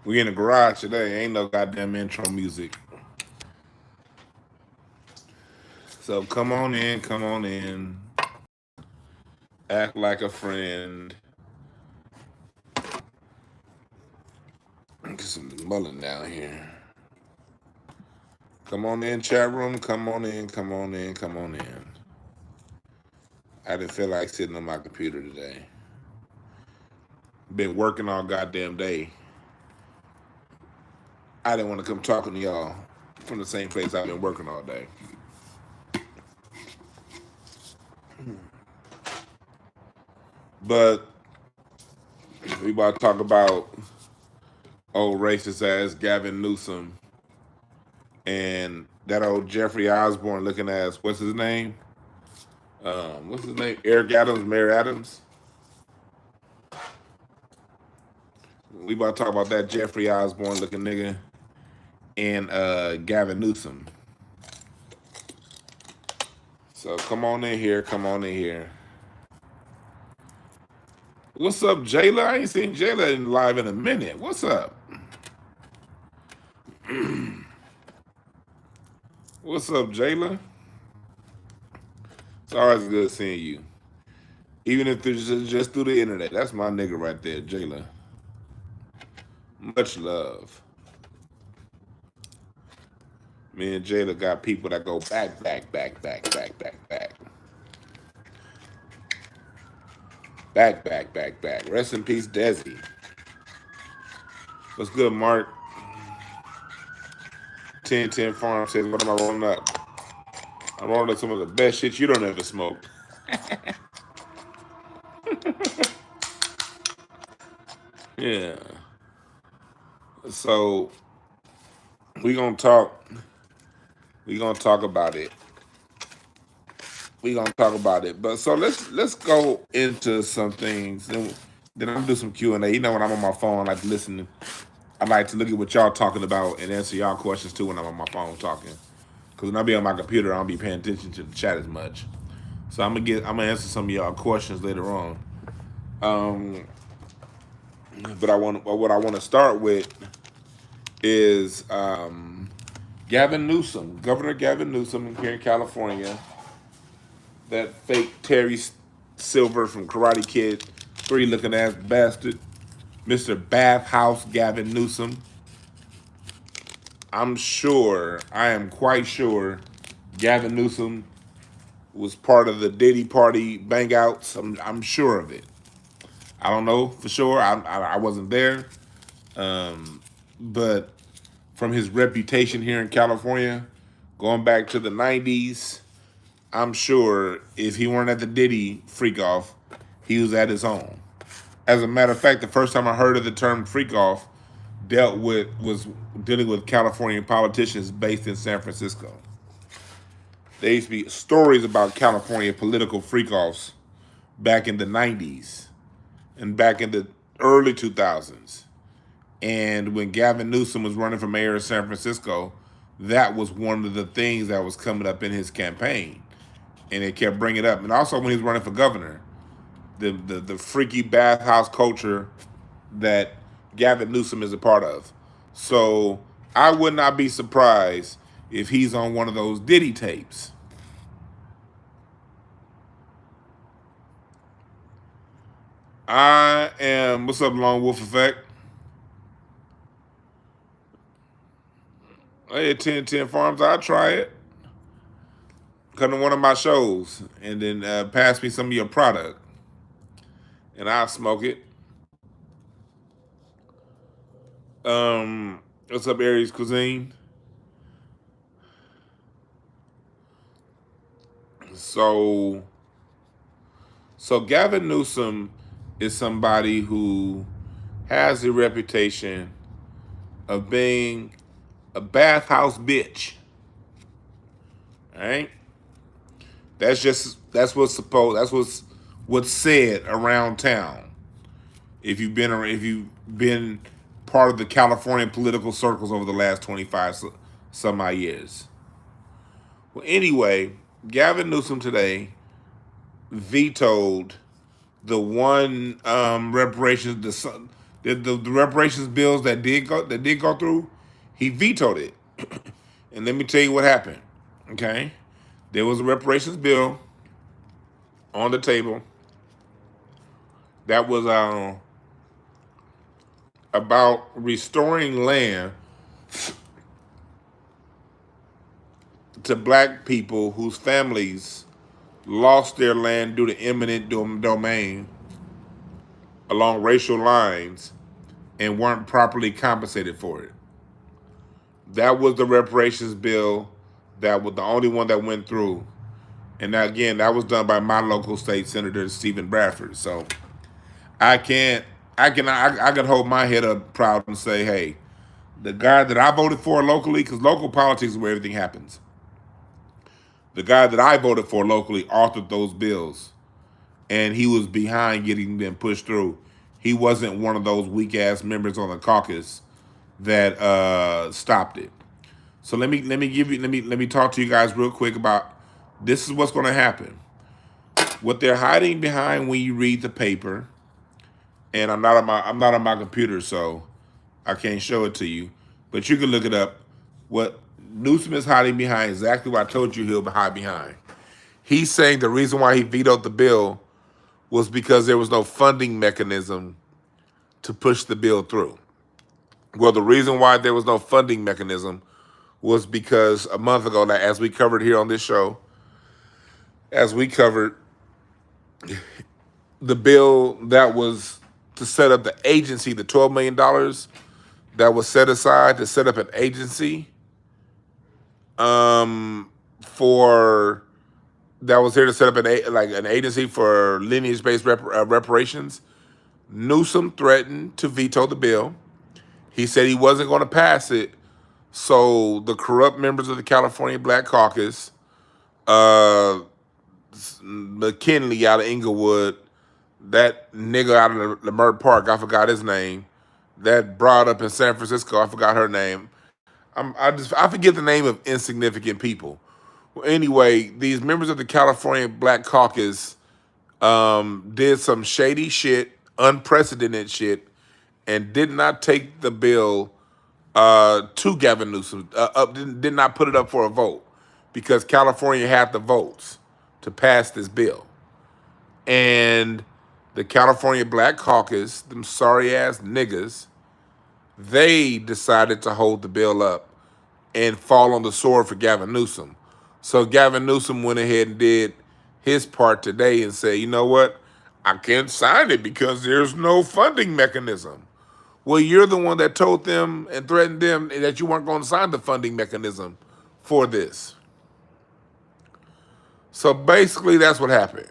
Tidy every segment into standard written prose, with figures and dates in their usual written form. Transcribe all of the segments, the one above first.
We in the garage today. Ain't no goddamn intro music. So come on in, come on in. Act like a friend. Get some mulling down here. Come on in, chat room. Come on in, come on in, come on in. I didn't feel like sitting on my computer today. Been working all goddamn day. I didn't want to come talking to y'all from the same place I've been working all day. But we about to talk about old racist ass Gavin Newsom and that old Jeffrey Osborne looking ass. What's his name? What's his name? Eric Adams, Mayor Adams. We about to talk about that Jeffrey Osborne looking nigga and Gavin Newsom. So come on in here, come on in here. What's up, Jayla? I ain't seen Jayla live in a minute. What's up? What's up, Jayla? It's always good seeing you. Even if it's just through the internet. That's my nigga right there, Jayla. Much love. Me and Jayla got people that go back. Back. Rest in peace, Desi. What's good, Mark? 1010 Farm says, what am I rolling up? I'm rolling up some of the best shit you don't ever smoke. Yeah. So we gonna talk about it. But so let's go into some things. Then I'm gonna do some Q&A. You know, when I'm on my phone, I like to listen. I like to look at what y'all talking about and answer y'all questions too when I'm on my phone talking. Because when I be on my computer, I don't be paying attention to the chat as much. So I'm gonna answer some of y'all questions later on. But what I want to start with is Gavin Newsom, Governor Gavin Newsom here in California. That fake Terry Silver from Karate Kid 3 looking ass bastard, Mr. Bathhouse Gavin Newsom. I am quite sure Gavin Newsom was part of the Diddy Party bangouts. I'm sure of it. I don't know for sure. I wasn't there. But from his reputation here in California, going back to the 90s, I'm sure if he weren't at the Diddy freak off, he was at his own. As a matter of fact, the first time I heard of the term freak off was dealing with California politicians based in San Francisco. There used to be stories about California political freak offs back in the 90s and back in the early 2000s. And when Gavin Newsom was running for mayor of San Francisco, that was one of the things that was coming up in his campaign. And it kept bringing it up. And also when he was running for governor, the freaky bathhouse culture that Gavin Newsom is a part of. So I would not be surprised if he's on one of those Diddy tapes. What's up, Lone Wolf Effect? Hey, 1010 Farms, I'll try it. Come to one of my shows and then pass me some of your product. And I'll smoke it. What's up, Aries Cuisine? So Gavin Newsom is somebody who has a reputation of being a bathhouse bitch. All right? That's what's said around town. If you've been part of the California political circles over the last 25 some odd years. Well, anyway, Gavin Newsom today vetoed the one reparations, The reparations bills that did go through, he vetoed it. And let me tell you what happened. Okay, there was a reparations bill on the table that was about restoring land to black people whose families lost their land due to eminent domain along racial lines and weren't properly compensated for it. That was the reparations bill that was the only one that went through. And now, again, that was done by my local state senator, Stephen Bradford. So I can't, I can hold my head up proud and say, hey, the guy that I voted for locally, because local politics is where everything happens. The guy that I voted for locally authored those bills, and he was behind getting them pushed through. He wasn't one of those weak ass members on the caucus that stopped it. So let me talk to you guys real quick about this is what's going to happen. What they're hiding behind when you read the paper, and I'm not on my computer, so I can't show it to you, but you can look it up. What Newsom is hiding behind exactly what I told you he'll hide behind. He's saying the reason why he vetoed the bill was because there was no funding mechanism to push the bill through. Well, the reason why there was no funding mechanism was because a month ago, as we covered here on this show, as we covered the bill that was to set up the agency, the $12 million that was set aside to set up an agency for that was here to set up an agency for lineage-based reparations. Newsom threatened to veto the bill. He said he wasn't going to pass it. So the corrupt members of the California Black Caucus, McKinley out of Inglewood, that nigga out of Leimert Park, I forgot his name, that brought up in San Francisco, I forgot her name. I forget the name of insignificant people. Well, anyway, these members of the California Black Caucus did some shady shit, unprecedented shit, and did not take the bill to Gavin Newsom. Did not put it up for a vote because California had the votes to pass this bill. And the California Black Caucus, them sorry ass niggas, they decided to hold the bill up and fall on the sword for Gavin Newsom. So Gavin Newsom went ahead and did his part today and said, you know what? I can't sign it because there's no funding mechanism. Well, you're the one that told them and threatened them that you weren't going to sign the funding mechanism for this. So basically, that's what happened.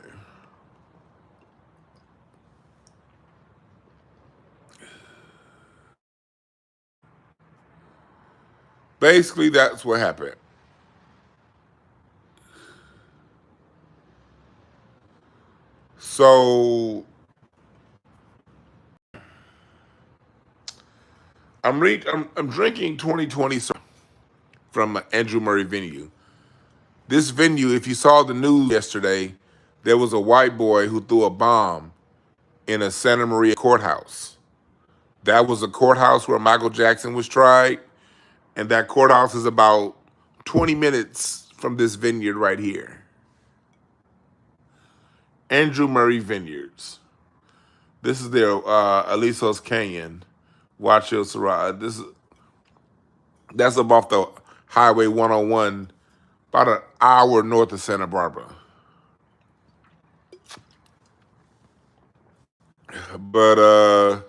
Basically, that's what happened. So I'm drinking 2020 from Andrew Murray venue. This venue, if you saw the news yesterday, there was a white boy who threw a bomb in a Santa Maria courthouse. That was a courthouse where Michael Jackson was tried, and that courthouse is about 20 minutes from this vineyard right here. Andrew Murray Vineyards. This is their Alisos Canyon. Watch Hill Siraj. That's up off the Highway 101, about an hour north of Santa Barbara. But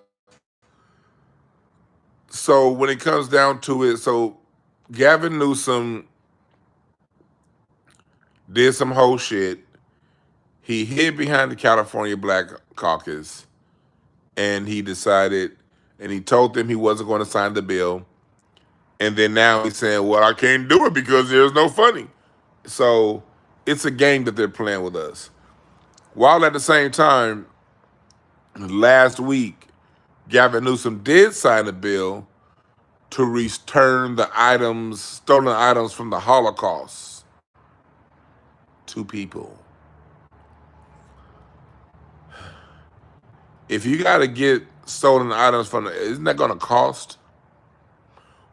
so when it comes down to it, so Gavin Newsom did some whole shit. He hid behind the California Black Caucus, and he decided, and he told them he wasn't going to sign the bill. And then now he's saying, well, I can't do it because there's no funding. So it's a game that they're playing with us. While at the same time, last week, Gavin Newsom did sign a bill to return the stolen items from the Holocaust to people. If you got to get stolen items from isn't that going to cost?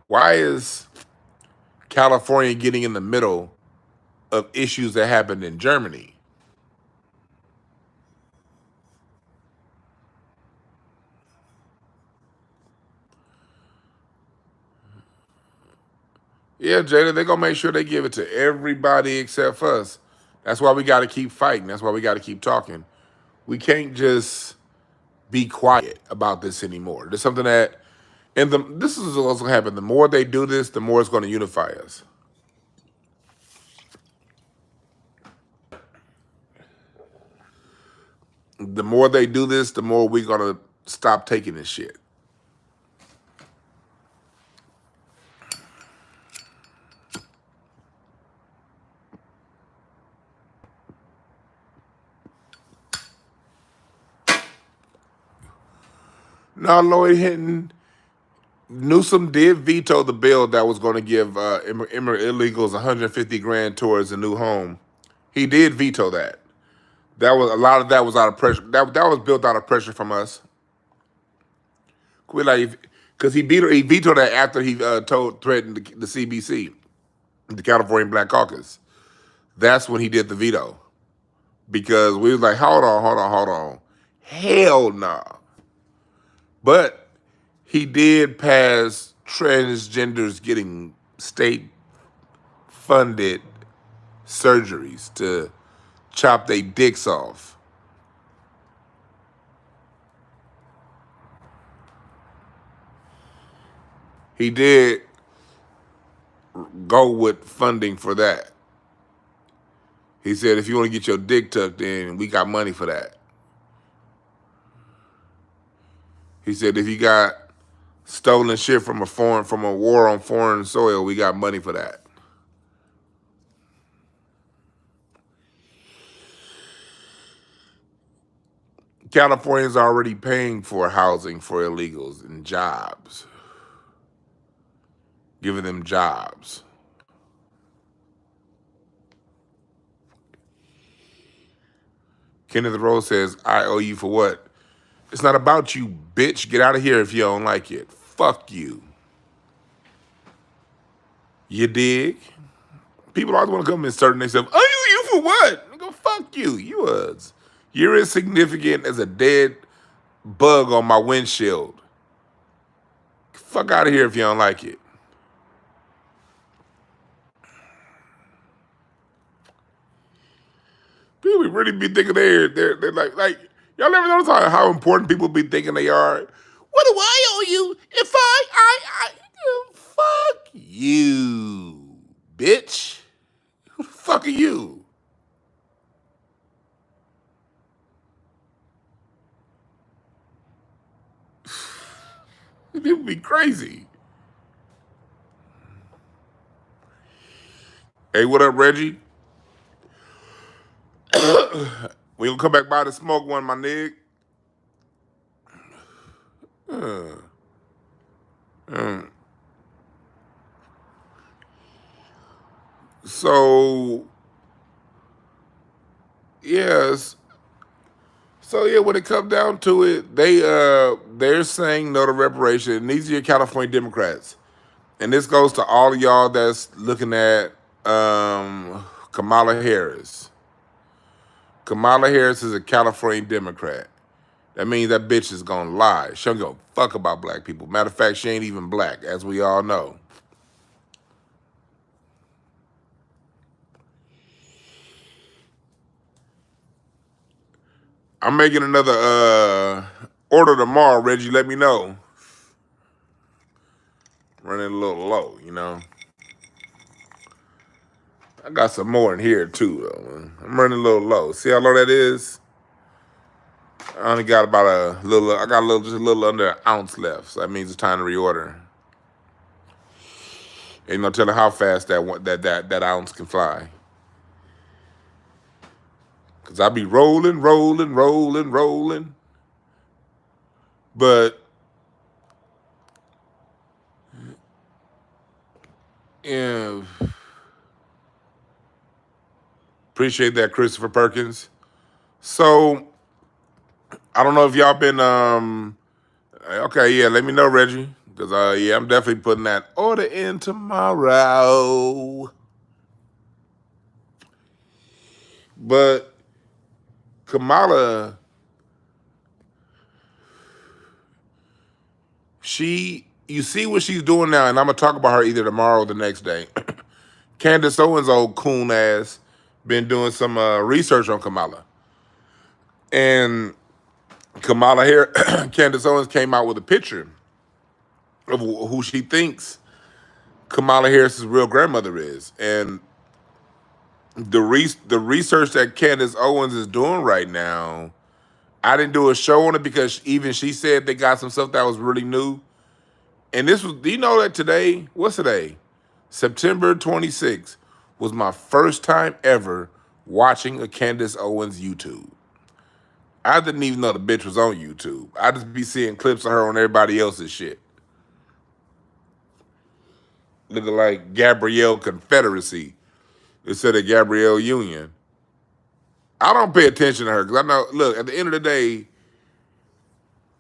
Why is California getting in the middle of issues that happened in Germany? Yeah, Jada, they're gonna make sure they give it to everybody except for us. That's why we gotta keep fighting. That's why we gotta keep talking. We can't just be quiet about this anymore. There's something that this is what's gonna happen. The more they do this, the more it's gonna unify us. The more they do this, the more we're gonna stop taking this shit. Now, Lloyd Hinton, Newsom did veto the bill that was going to give illegals 150 grand towards a new home. He did veto that. That was a lot of that was out of pressure. That was built out of pressure from us. We like because he vetoed that after he threatened the CBC, the California Black Caucus. That's when he did the veto because we was like, hold on, hell no. But he did pass transgenders getting state funded surgeries to chop their dicks off. He did go with funding for that. He said, if you want to get your dick tucked in, we got money for that. He said, if you got stolen shit from a war on foreign soil, we got money for that. California's already paying for housing for illegals and jobs, giving them jobs. Kenneth Rose says, I owe you for what? It's not about you, bitch. Get out of here if you don't like it. Fuck you. You dig? People always want to come and insert themselves. I owe you for what? Go fuck you. You're as significant as a dead bug on my windshield. Fuck out of here if you don't like it. People really be thinking they're like y'all ever notice how important people be thinking they are? What do I owe you if I fuck you, bitch? Who the fuck are you? People be crazy. Hey, what up, Reggie? We gonna come back by the smoke one, my nigga. So, yes. So yeah, when it comes down to it, they're saying no to reparations. And these are your California Democrats. And this goes to all of y'all that's looking at Kamala Harris. Kamala Harris is a California Democrat. That means that bitch is gonna lie. She don't give a fuck about black people. Matter of fact, she ain't even black, as we all know. I'm making another order tomorrow, Reggie. Let me know. Running a little low, you know. I got some more in here too, though. I'm running a little low. See how low that is? I only got about a little. I got just a little under an ounce left. So that means it's time to reorder. Ain't no telling how fast that ounce can fly. Cause I be rolling. But yeah, appreciate that, Christopher Perkins. So I don't know if y'all been Okay, yeah, let me know, Reggie. Because, yeah, I'm definitely putting that order in tomorrow. But Kamala, you see what she's doing now, and I'm going to talk about her either tomorrow or the next day. Candace Owens' old coon ass been doing some research on Kamala. And Kamala here, Candace Owens came out with a picture of who she thinks Kamala Harris's real grandmother is. And the research that Candace Owens is doing right now, I didn't do a show on it because even she said they got some stuff that was really new. And this was, do you know that today, what's today? September 26th was my first time ever watching a Candace Owens YouTube. I didn't even know the bitch was on YouTube. I just be seeing clips of her on everybody else's shit. Looking like Gabrielle Confederacy instead of Gabrielle Union. I don't pay attention to her because I know. Look, at the end of the day,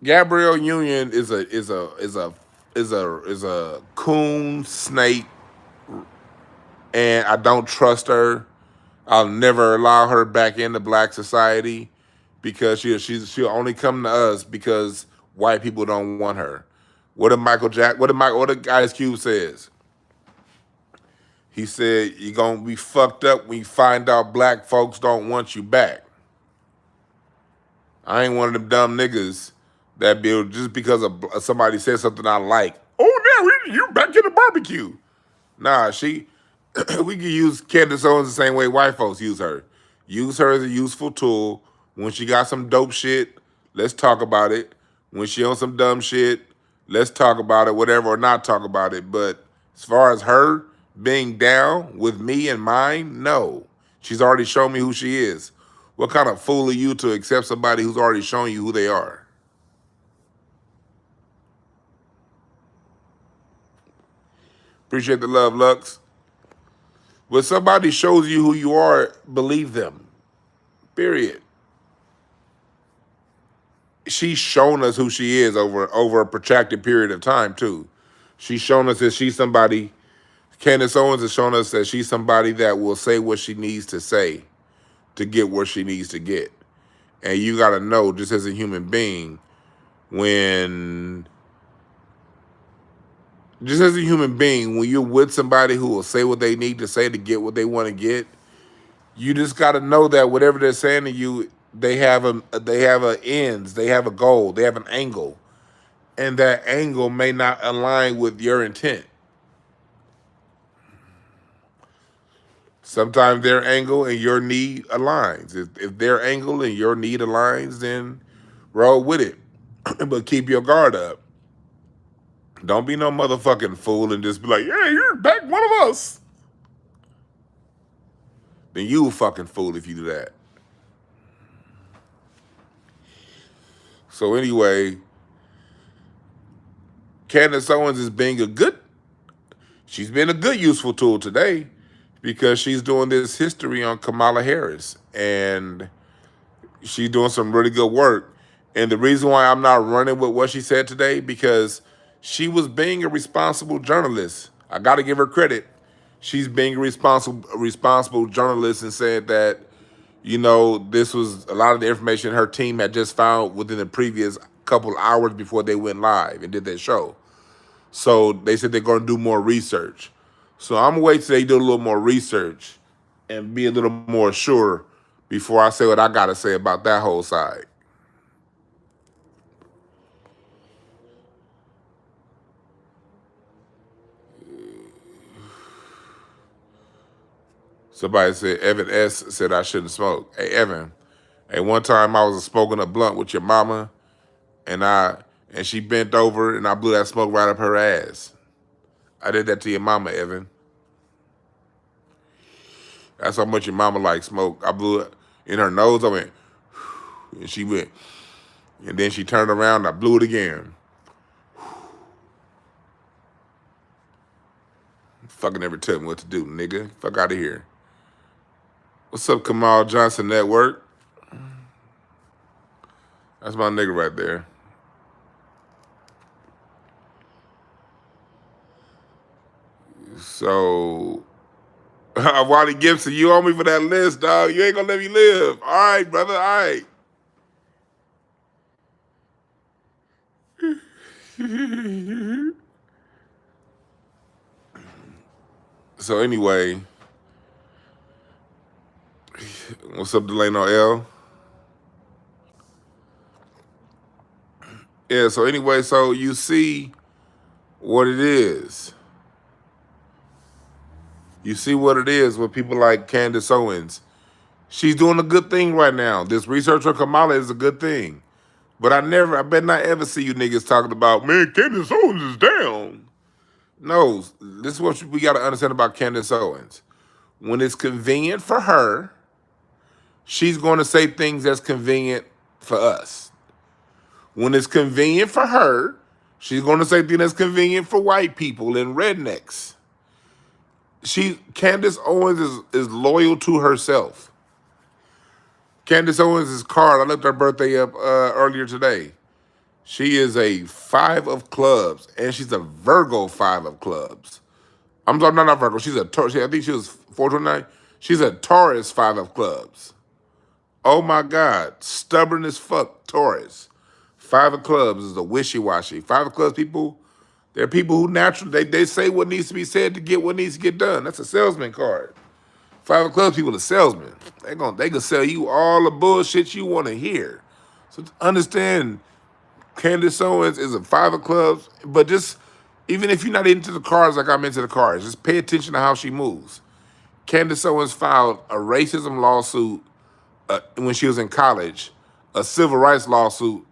Gabrielle Union is a coon snake, and I don't trust her. I'll never allow her back into black society because she'll only come to us because white people don't want her. What did Ice Cube says? He said, you're going to be fucked up when you find out black folks don't want you back. I ain't one of them dumb niggas that be just because of somebody said something I like. Oh, now you back in the barbecue. Nah, we can use Candace Owens the same way white folks use her. Use her as a useful tool. When she got some dope shit, let's talk about it. When she on some dumb shit, let's talk about it, whatever, or not talk about it. But as far as her being down with me and mine, no. She's already shown me who she is. What kind of fool are you to accept somebody who's already shown you who they are? Appreciate the love, Lux. When somebody shows you who you are, believe them. Period. She's shown us who she is over a protracted period of time, too. She's shown us that she's somebody, Candace Owens has shown us that she's somebody that will say what she needs to say to get where she needs to get. And you got to know, just as a human being, when you're with somebody who will say what they need to say to get what they want to get, you just got to know that whatever they're saying to you, they have ends, they have a goal, they have an angle, and that angle may not align with your intent. Sometimes their angle and your need aligns. If their angle and your need aligns, then roll with it, but keep your guard up. Don't be no motherfucking fool and just be like, yeah, you're back one of us. Then you a fucking fool if you do that. So anyway, Candace Owens is she's been a good useful tool today because she's doing this history on Kamala Harris and she's doing some really good work. And the reason why I'm not running with what she said today, because she was being a responsible journalist. I got to give her credit. She's being a responsible journalist and said that, this was a lot of the information her team had just found within the previous couple hours before they went live and did their show. So they said they're going to do more research. So I'm going to wait till they do a little more research and be a little more sure before I say what I got to say about that whole side. Somebody said, Evan S. said I shouldn't smoke. Hey, Evan, one time I was smoking a blunt with your mama, and she bent over, and I blew that smoke right up her ass. I did that to your mama, Evan. That's how much your mama likes smoke. I blew it in her nose. I went, and she went, and then she turned around, and I blew it again. Fucking never tell me what to do, nigga. Fuck out of here. What's up, Kamal Johnson Network? That's my nigga right there. So, Wally Gibson, you owe me for that list, dog. You ain't gonna let me live. All right, brother. All right. So anyway, what's up, Delano L? Yeah. So anyway, so you see what it is. You see what it is with people like Candace Owens. She's doing a good thing right now. This research on Kamala is a good thing. But I bet not ever see you niggas talking about, man, Candace Owens is down. No, this is what we got to understand about Candace Owens. When it's convenient for her, she's going to say things that's convenient for us. When it's convenient for her, she's going to say things that's convenient for white people and rednecks. Candace Owens is loyal to herself. Candace Owens' card, I looked her birthday up earlier today. She is a 5 of clubs, and she's a Virgo 5 of clubs. I'm sorry, not Virgo. She's a Taurus. I think she was 429. She's a Taurus 5 of clubs. Oh my God, stubborn as fuck, Taurus. 5 of clubs is a wishy-washy. 5 of clubs people, they're people who naturally, they say what needs to be said to get what needs to get done. That's a salesman card. 5 of clubs people are salesmen. They can sell you all the bullshit you want to hear. So understand, Candace Owens is a 5 of clubs, but just, even if you're not into the cards like I'm into the cards, just pay attention to how she moves. Candace Owens filed a racism lawsuit when she was in college, a civil rights lawsuit,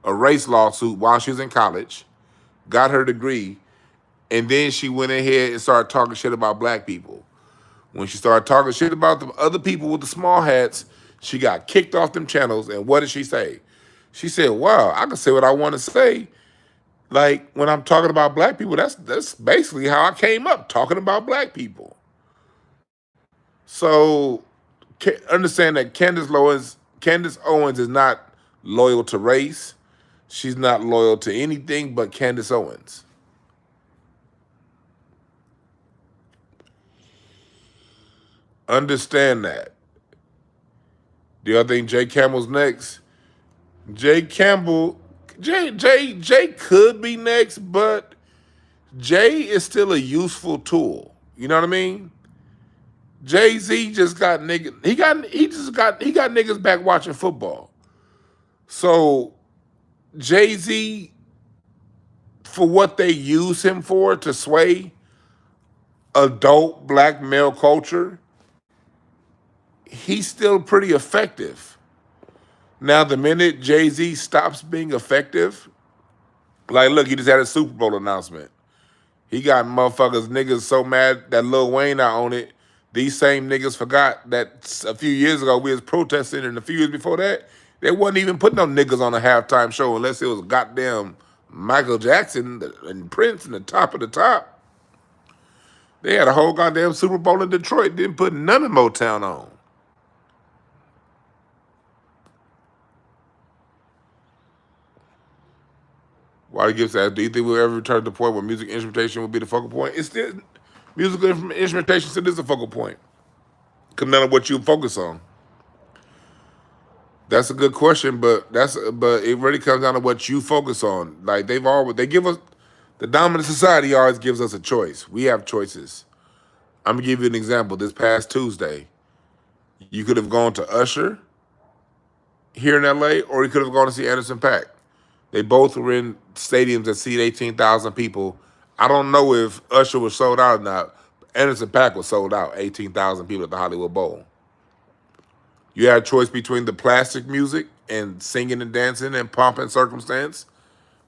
a race lawsuit while she was in college, got her degree, and then she went ahead and started talking shit about black people. When she started talking shit about the other people with the small hats, she got kicked off them channels, and what did she say? She said, wow, I can say what I want to say. Like, when I'm talking about black people, that's basically how I came up, talking about black people. So understand that Candace Owens is not loyal to race. She's not loyal to anything but Candace Owens. Understand that. Do y'all think Jay Campbell's next? Jay could be next, but Jay is still a useful tool. You know what I mean? Jay-Z just got niggas. He got niggas back watching football. So Jay-Z, for what they use him for to sway adult black male culture, he's still pretty effective. Now, the minute Jay-Z stops being effective, like, look, he just had a Super Bowl announcement. He got niggas so mad that Lil Wayne not on it. These same niggas forgot that a few years ago we was protesting, and a few years before that, they wasn't even putting no niggas on a halftime show unless it was goddamn Michael Jackson and Prince and the top of the top. They had a whole goddamn Super Bowl in Detroit, didn't put none of Motown on. Why Gibbs asked, do you think we'll ever return to the point where music instrumentation will be the focal point? It's still, musical instrumentation still is a focal point. Come down to what you focus on. That's a good question, but it really comes down to what you focus on. Like, they give us, the dominant society always gives us a choice. We have choices. I'm gonna give you an example. This past Tuesday, you could have gone to Usher here in LA, or you could have gone to see Anderson .Paak. They both were in stadiums that seat 18,000 people. I don't know if Usher was sold out or not. Adams and Newsom was sold out, 18,000 people at the Hollywood Bowl. You had a choice between the plastic music and singing and dancing and pomp and circumstance,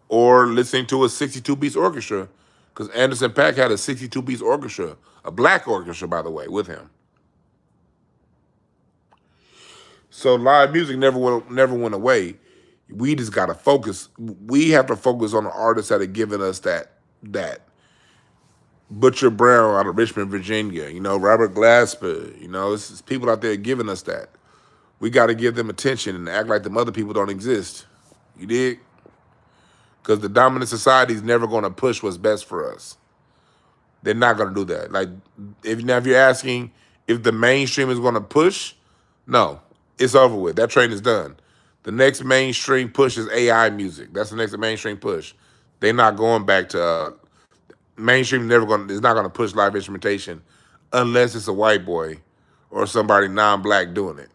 or listening to a 62-piece orchestra, because Anderson .Paak had a 62-piece orchestra, a black orchestra, by the way, with him. So live music never went away. We just gotta focus. We have to focus on the artists that are giving us that. Butcher Brown out of Richmond, Virginia. You know, Robert Glasper. You know, it's people out there giving us that. We got to give them attention and act like them other people don't exist. You dig? Because the dominant society is never going to push what's best for us. They're not going to do that. Like, if you're asking if the mainstream is going to push, no, it's over with. That train is done. The next mainstream push is AI music. That's the next mainstream push. They're not going back to mainstream. Never going. It's not going to push live instrumentation unless it's a white boy or somebody non-black doing it.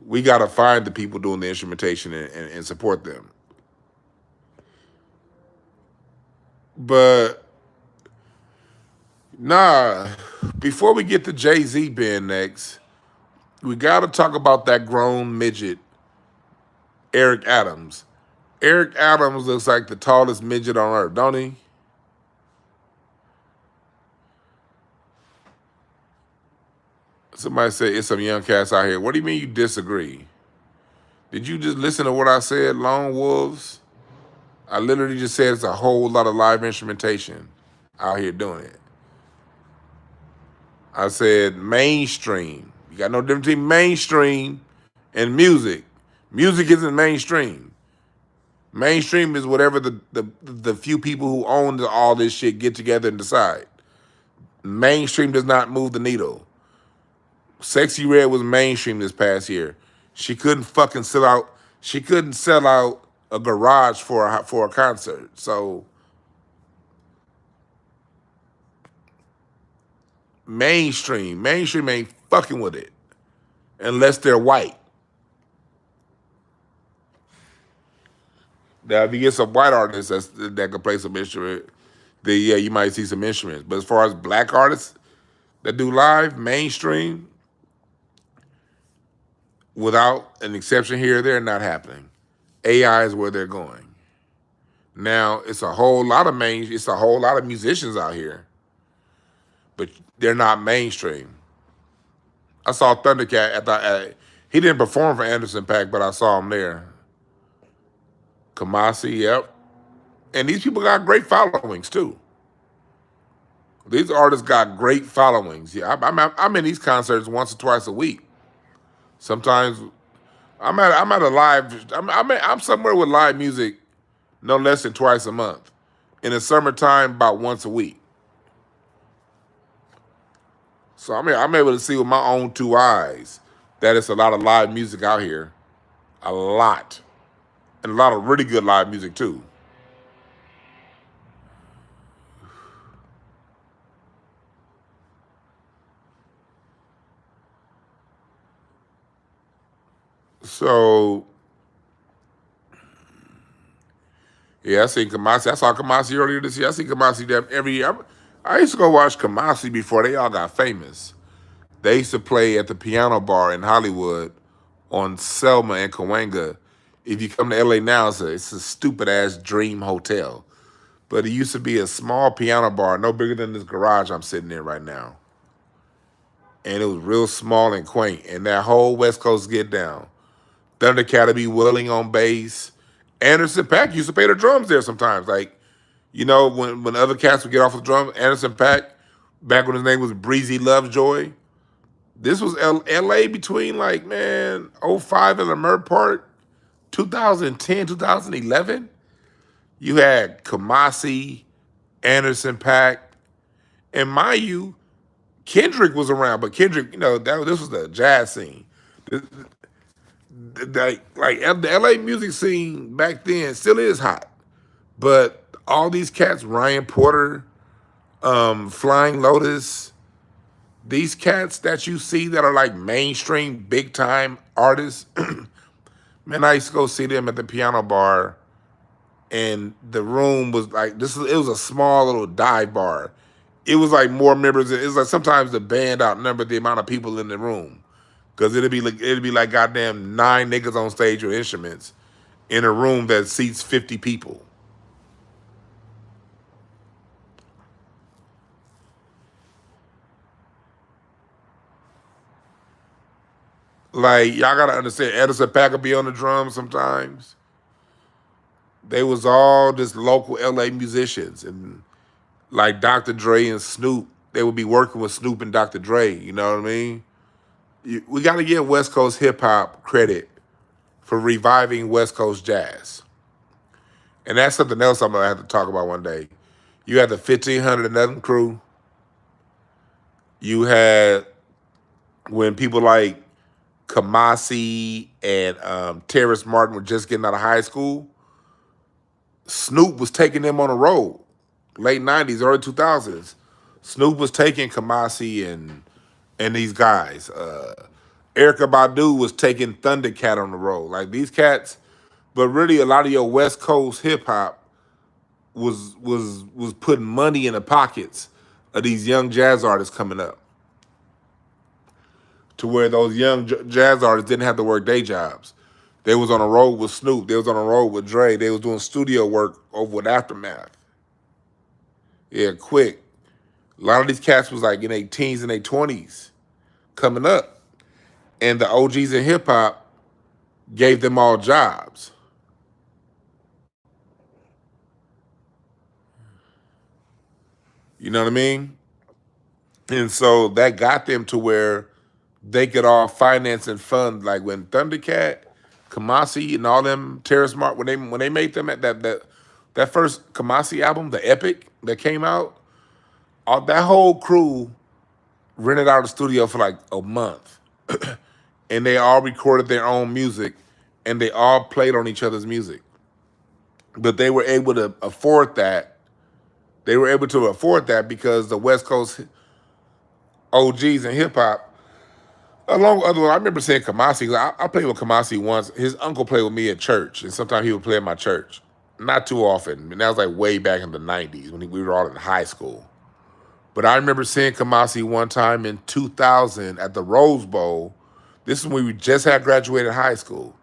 We got to find the people doing the instrumentation and support them. But nah, before we get to Jay-Z being next, we got to talk about that grown midget, Eric Adams. Eric Adams looks like the tallest midget on earth, don't he? Somebody said it's some young cats out here. What do you mean you disagree? Did you just listen to what I said, Lone Wolves? I literally just said it's a whole lot of live instrumentation out here doing it. I said mainstream. You got no difference between mainstream and music. Music isn't mainstream. Mainstream is whatever the few people who own all this shit get together and decide. Mainstream does not move the needle. Sexy Red was mainstream this past year. She couldn't fucking sell out. She couldn't sell out a garage for a concert. So mainstream ain't fucking with it unless they're white. Now, if you get some white artists that can play some instrument, then yeah, you might see some instruments. But as far as black artists that do live mainstream, without an exception here or there, not happening. AI is where they're going. Now it's a whole lot of musicians out here, but they're not mainstream. I saw Thundercat he didn't perform for Anderson .Paak, but I saw him there. Kamasi, yep. And these people got great followings too. These artists got great followings. Yeah, I'm in these concerts once or twice a week. Sometimes I'm at a live. I'm somewhere with live music, no less than twice a month. In the summertime, about once a week. So I'm able to see with my own two eyes that it's a lot of live music out here, a lot, and a lot of really good live music too. So yeah, I seen Kamasi. I saw Kamasi earlier this year. I see Kamasi every year. I used to go watch Kamasi before they all got famous. They used to play at the Piano Bar in Hollywood on Selma and Cahuenga. If you come to LA now, it's a stupid ass dream hotel. But it used to be a small piano bar, no bigger than this garage I'm sitting in right now. And it was real small and quaint. And that whole West Coast get down. Thundercat would be willing on bass. Anderson .Paak used to play the drums there sometimes. Like, when other cats would get off the drum, Anderson .Paak, back when his name was Breezy Lovejoy, this was LA between '05 and the Mer Part, 2010, 2011. You had Kamasi, Anderson .Paak, and mind you, Kendrick was around, but Kendrick, this was the jazz scene. The LA music scene back then still is hot, but all these cats, Ryan Porter, Flying Lotus, these cats that you see that are like mainstream big time artists, man, I used to go see them at the Piano Bar, and the room was like it was a small little dive bar. It was like more members. It was like sometimes the band outnumbered the amount of people in the room. Cause it'd be like goddamn 9 niggas on stage with instruments in a room that seats 50 people. Like, y'all gotta understand, Edison Pack will be on the drums sometimes. They was all just local LA musicians, and like Dr. Dre and Snoop, they would be working with Snoop and Dr. Dre, you know what I mean? We gotta give West Coast hip hop credit for reviving West Coast jazz. And that's something else I'm gonna have to talk about one day. You had the 1500 and nothing crew. You had when people like Kamasi and Terrace Martin were just getting out of high school. Snoop was taking them on the road. Late 90s, early 2000s. Snoop was taking Kamasi and these guys. Erykah Badu was taking Thundercat on the road. Like these cats, but really a lot of your West Coast hip hop was putting money in the pockets of these young jazz artists coming up. To where those young jazz artists didn't have to work day jobs. They was on the road with Snoop. They was on the road with Dre. They was doing studio work over with Aftermath. Yeah, quick. A lot of these cats was like in their teens and their 20s coming up. And the OGs in hip hop gave them all jobs. You know what I mean? And so that got them to where they could all finance and fund, like when Thundercat, Kamasi, and all them Terrace Martin, when they made them at that first Kamasi album, the Epic that came out, all that whole crew rented out a studio for like a month, and they all recorded their own music, and they all played on each other's music. But they were able to afford that. They were able to afford that because the West Coast OGs in hip hop. Along with other, I remember saying Kamasi. I played with Kamasi once. His uncle played with me at church, and sometimes he would play at my church. Not too often. And that was like way back in the 90s when we were all in high school. But I remember seeing Kamasi one time in 2000 at the Rose Bowl. This is when we just had graduated high school.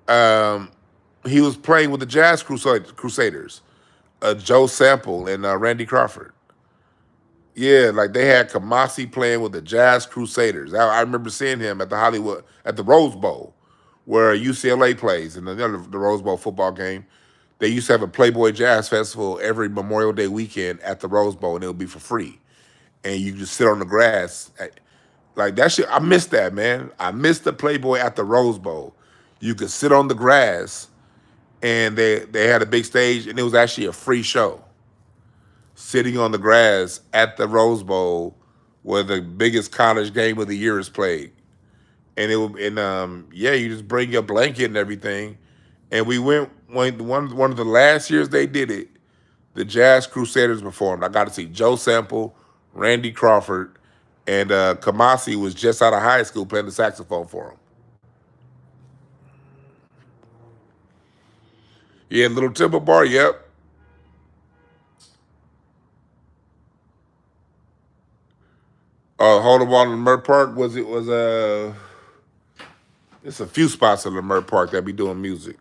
He was playing with the Jazz Crusaders, Joe Sample and Randy Crawford. Yeah, like they had Kamasi playing with the Jazz Crusaders. I remember seeing him at the Rose Bowl, where UCLA plays in the Rose Bowl football game. They used to have a Playboy Jazz Festival every Memorial Day weekend at the Rose Bowl, and it would be for free. And you just sit on the grass. Like that shit, I missed that, man. I missed the Playboy at the Rose Bowl. You could sit on the grass, and they had a big stage, and it was actually a free show. Sitting on the grass at the Rose Bowl, where the biggest college game of the year is played, and you just bring your blanket and everything, and we went one of the last years they did it. The Jazz Crusaders performed. I got to see Joe Sample, Randy Crawford, and Kamasi was just out of high school playing the saxophone for him. Yeah, Little Timber Bar. Yep. Hold the Wall in Mer Park it's a few spots in the Mer Park that be doing music.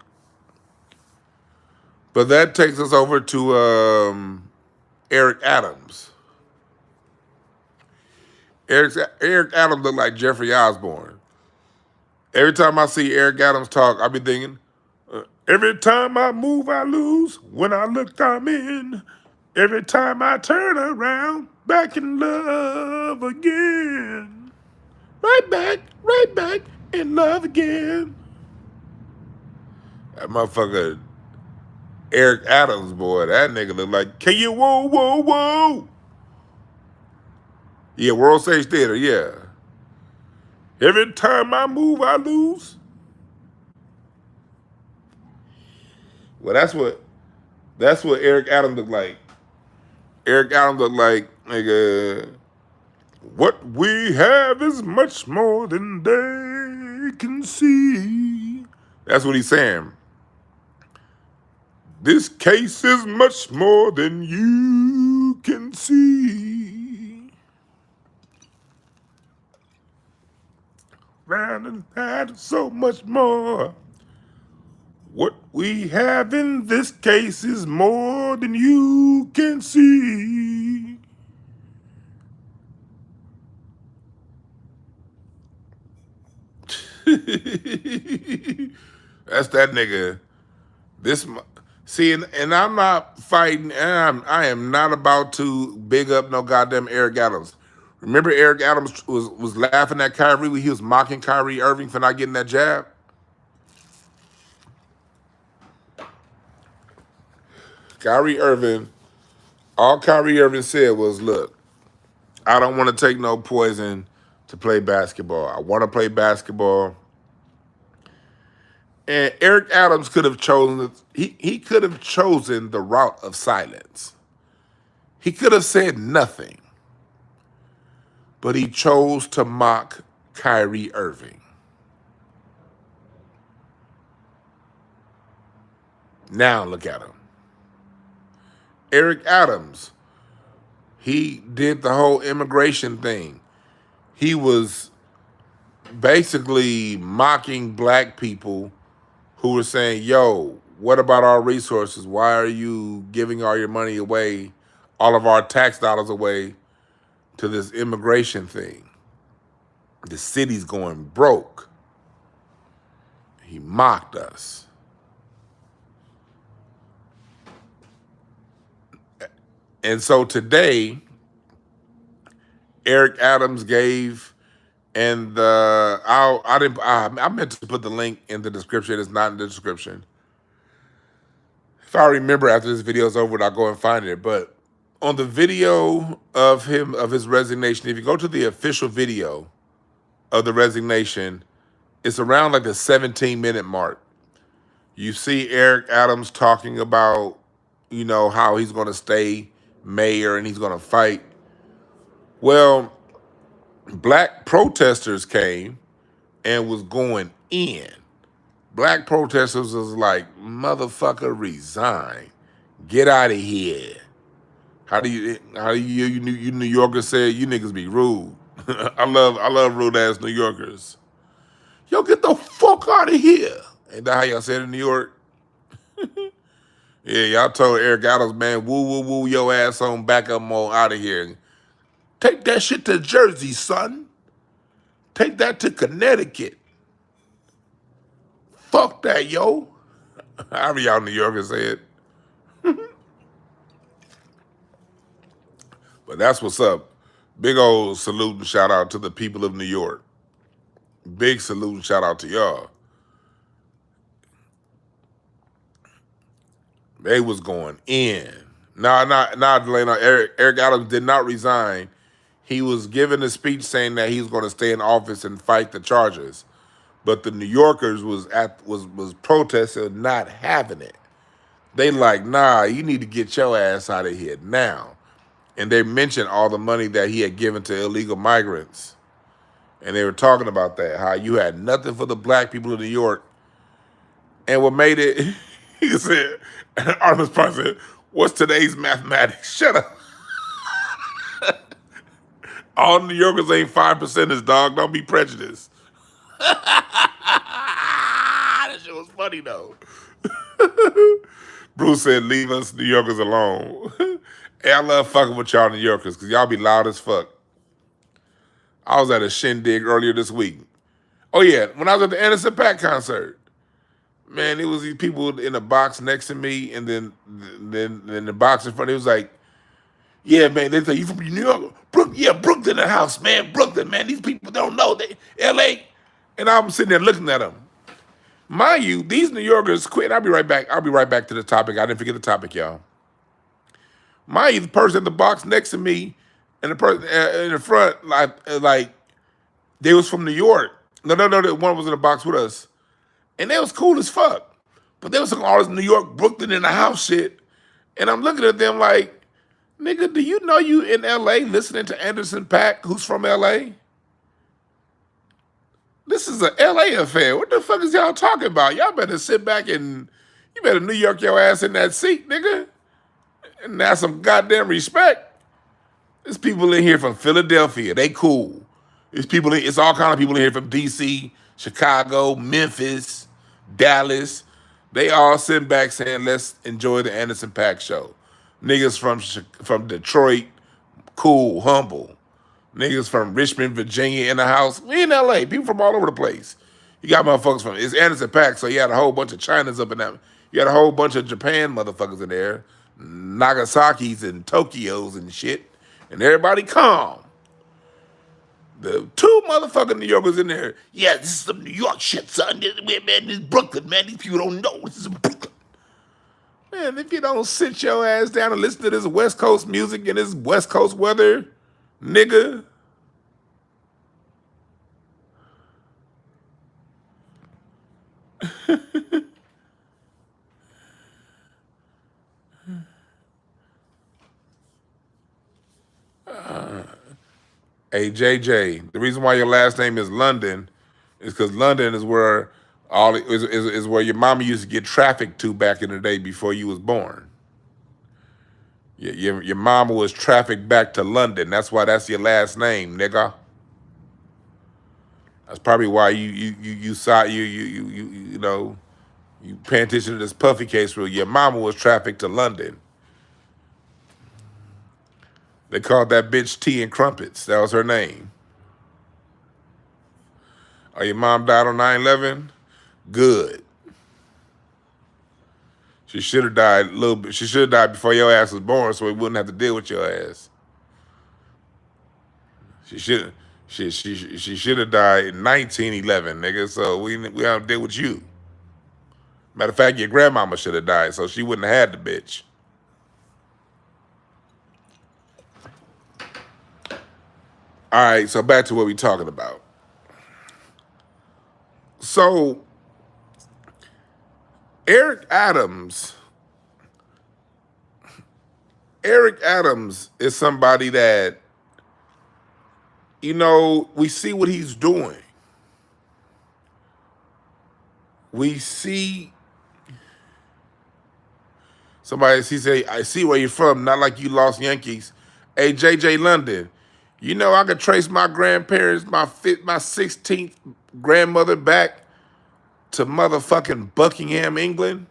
But that takes us over to Eric Adams. Eric Adams looked like Jeffrey Osborne. Every time I see Eric Adams talk, I be thinking, every time I move, I lose. When I look, I'm in. Every time I turn around, back in love again. Right back in love again. That motherfucker, Eric Adams, boy, that nigga look like, can you whoa, whoa, whoa? Yeah, World Stage Theater, yeah. Every time I move, I lose. Well, that's what Eric Adams looked like. Eric Adams looked like, nigga, what we have is much more than they can see. That's what he's saying. This case is much more than you can see. Round and that, so much more. What we have in this case is more than you can see. That's that nigga. And I'm not fighting, and I am not about to big up no goddamn Eric Adams. Remember Eric Adams was laughing at Kyrie when he was mocking Kyrie Irving for not getting that jab? Kyrie Irving, all Kyrie Irving said was, look, I don't want to take no poison to play basketball. I want to play basketball. And Eric Adams could have chosen, he could have chosen the route of silence. He could have said nothing, but he chose to mock Kyrie Irving. Now look at him. Eric Adams, he did the whole immigration thing. He was basically mocking black people who were saying, yo, what about our resources? Why are you giving all your money away, all of our tax dollars away to this immigration thing? The city's going broke. He mocked us. And so today, Eric Adams gave, and I meant to put the link in the description. It's not in the description. If I remember after this video is over, I'll go and find it. But on the video of his resignation, if you go to the official video of the resignation, it's around like the 17-minute mark. You see Eric Adams talking about, you know, how he's going to stay mayor and he's going to fight. Well, black protesters came and was going in. Black protesters was like, motherfucker, resign. Get out of here. How do you New Yorkers say you niggas be rude? I love rude ass New Yorkers. Yo, get the fuck out of here. Ain't that how y'all said in New York? Yeah, y'all told Eric Adams, man, woo, woo, woo, your ass on back up more out of here. Take that shit to Jersey, son. Take that to Connecticut. Fuck that, yo. However y'all New Yorkers say it. But that's what's up. Big old salute and shout out to the people of New York. Big salute and shout out to y'all. They was going in. Eric Adams did not resign. He was giving a speech saying that he was going to stay in office and fight the charges. But the New Yorkers was protesting, not having it. They like, nah, you need to get your ass out of here now. And they mentioned all the money that he had given to illegal migrants. And they were talking about that, how you had nothing for the black people of New York. And what made it, he said, Artemis Prime said, what's today's mathematics? Shut up. All New Yorkers ain't 5%ers, dog. Don't be prejudiced. That shit was funny, though. Bruce said, leave us New Yorkers alone. Hey, I love fucking with y'all New Yorkers because y'all be loud as fuck. I was at a shindig earlier this week. Oh, yeah, when I was at the Anderson .Paak concert, man, it was these people in the box next to me, and then the box in front, it was like, yeah, man, they say, you from New York? Brooklyn in the house, man. Brooklyn, man. These people don't know. L.A. And I'm sitting there looking at them. Mind you, these New Yorkers quit. I'll be right back. I'll be right back to the topic. I didn't forget the topic, y'all. Mind you, the person in the box next to me and the person in the front, like they was from New York. No, the one was in the box with us. And they was cool as fuck. But they was talking all this New York, Brooklyn in the house shit. And I'm looking at them like, nigga, do you know you in L.A. listening to Anderson .Paak, who's from L.A.? This is an L.A. affair. What the fuck is y'all talking about? Y'all better sit back and you better New York your ass in that seat, nigga. And that's some goddamn respect. There's people in here from Philadelphia. They cool. It's all kind of people in here from D.C., Chicago, Memphis, Dallas. They all sitting back saying, let's enjoy the Anderson .Paak show. Niggas from Detroit, cool, humble. Niggas from Richmond, Virginia in the house. We in L.A., people from all over the place. You got motherfuckers from, it's Anderson .Paak, so you had a whole bunch of Chinas up in that. You had a whole bunch of Japan motherfuckers in there, Nagasaki's and Tokyos and shit, and everybody calm. The two motherfucking New Yorkers in there, yeah, this is some New York shit, son. Man, this is Brooklyn, man. These people don't know. This is Brooklyn. Man, if you don't sit your ass down and listen to this West Coast music and this West Coast weather, nigga. Hey, JJ, the reason why your last name is London is because London is where is where your mama used to get trafficked to back in the day before you was born. Your mama was trafficked back to London. That's why that's your last name, nigga. That's probably why you saw you know you pay attention to this puffy case rule. Your mama was trafficked to London. They called that bitch Tea and Crumpets. That was her name. Oh, your mom died on 9/11? Good. She should have died a little bit. She should have died before your ass was born, so we wouldn't have to deal with your ass. She should she should have died in 1911, nigga. So we don't deal with you. Matter of fact, your grandmama should have died, so she wouldn't have had the bitch. All right, so back to what we talking about. So Eric Adams is somebody that, we see what he's doing. We see somebody, he say, I see where you're from, not like you lost Yankees. Hey, JJ London, I could trace my grandparents, my 16th grandmother back to motherfucking Buckingham, England.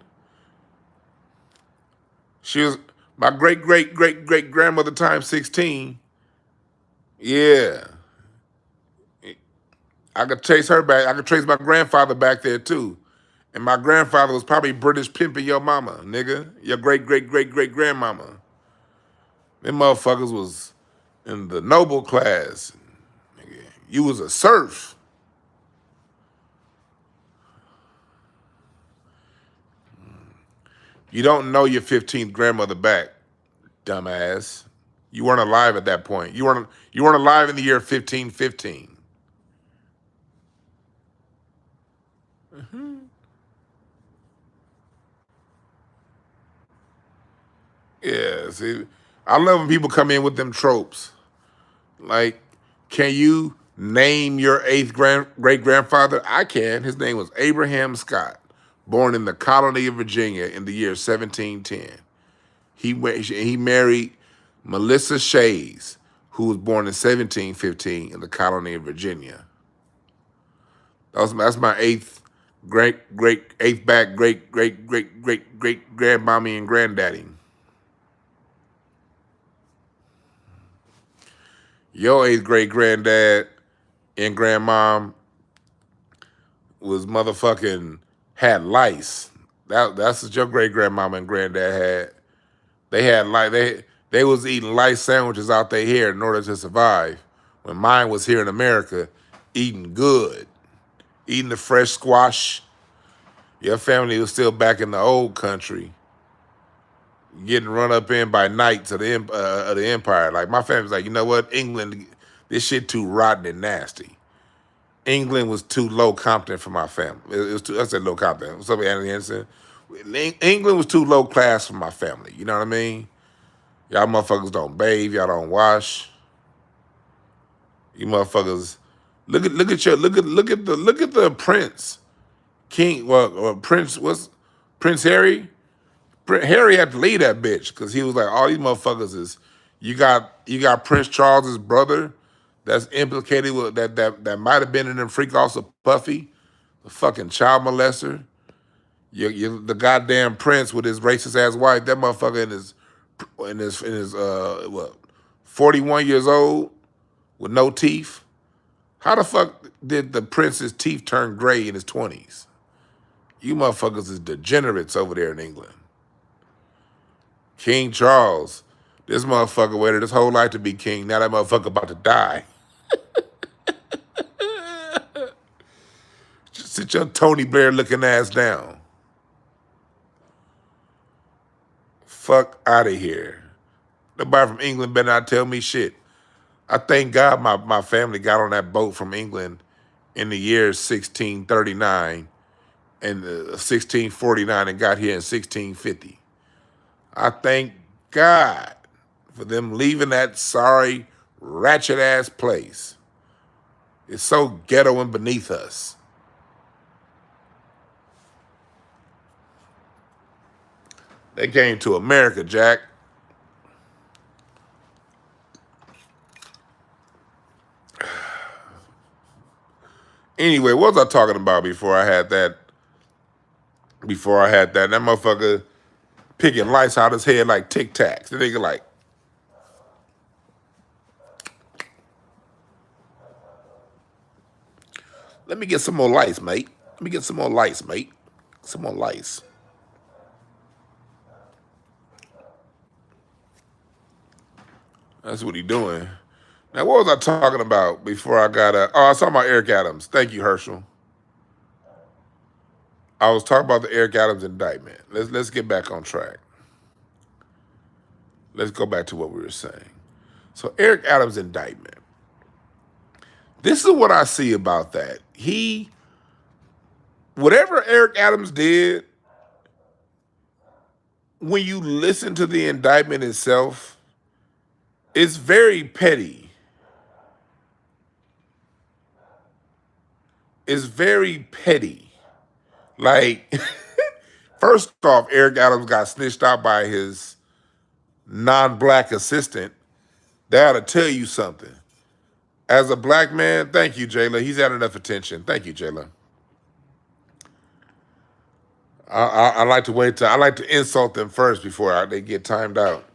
She was my great grandmother times 16. Yeah. I could trace her back. I could trace my grandfather back there too. And my grandfather was probably British pimping your mama, nigga. Your great grandmama. Them motherfuckers was in the noble class. Nigga, you was a serf. You don't know your 15th grandmother back, dumbass. You weren't alive at that point. You weren't alive in the year 1515. Yeah, see, I love when people come in with them tropes. Like, can you name your great grandfather? I can. His name was Abraham Scott, born in the colony of Virginia in the year 1710. He married Melissa Shays, who was born in 1715 in the colony of Virginia. That's my eighth grandmommy and granddaddy. Your eighth great granddad and grandmom was motherfucking had lice. That's what your great grandmama and granddad had. They had they was eating lice sandwiches out there here in order to survive. When mine was here in America, eating good, eating the fresh squash. Your family was still back in the old country, getting run up in by knights of the empire. Like my family's like, you know what? England, this shit too rotten and nasty. England was too low Compton for my family. It was too, I said low Compton. What's up, Anthony Anderson? England was too low class for my family. You know what I mean? Y'all motherfuckers don't bathe. Y'all don't wash. You motherfuckers look at the Prince King. Well, Prince Harry? Harry had to leave that bitch because he was like, all these motherfuckers is you got Prince Charles's brother that's implicated with that might have been in them freak offs of Puffy, the fucking child molester. The goddamn Prince with his racist ass wife, that motherfucker in his 41 years old with no teeth. How the fuck did the Prince's teeth turn gray in his 20s? You motherfuckers is degenerates over there in England. King Charles, this motherfucker waited his whole life to be king. Now that motherfucker about to die. Just sit your Tony Blair looking ass down. Fuck out of here. Nobody from England better not tell me shit. I thank God my family got on that boat from England in the year 1639 and 1649 and got here in 1650. I thank God for them leaving that sorry, ratchet-ass place. It's so ghetto and beneath us. They came to America, Jack. Anyway, what was I talking about before I had that? That motherfucker picking lights out his head like Tic Tacs. The nigga like, let me get some more lights, mate. Let me get some more lights, mate. Some more lights. That's what he doing. Now, what was I talking about before I got I was talking about Eric Adams. Thank you, Herschel. I was talking about the Eric Adams indictment. Let's get back on track. Let's go back to what we were saying. So Eric Adams indictment. This is what I see about that. Whatever Eric Adams did, when you listen to the indictment itself, it's very petty. It's very petty. Like, first off, Eric Adams got snitched out by his non-black assistant. That ought to tell you something. As a black man, thank you, Jayla. He's had enough attention. Thank you, Jayla. I like to wait till I like to insult them first before they get timed out.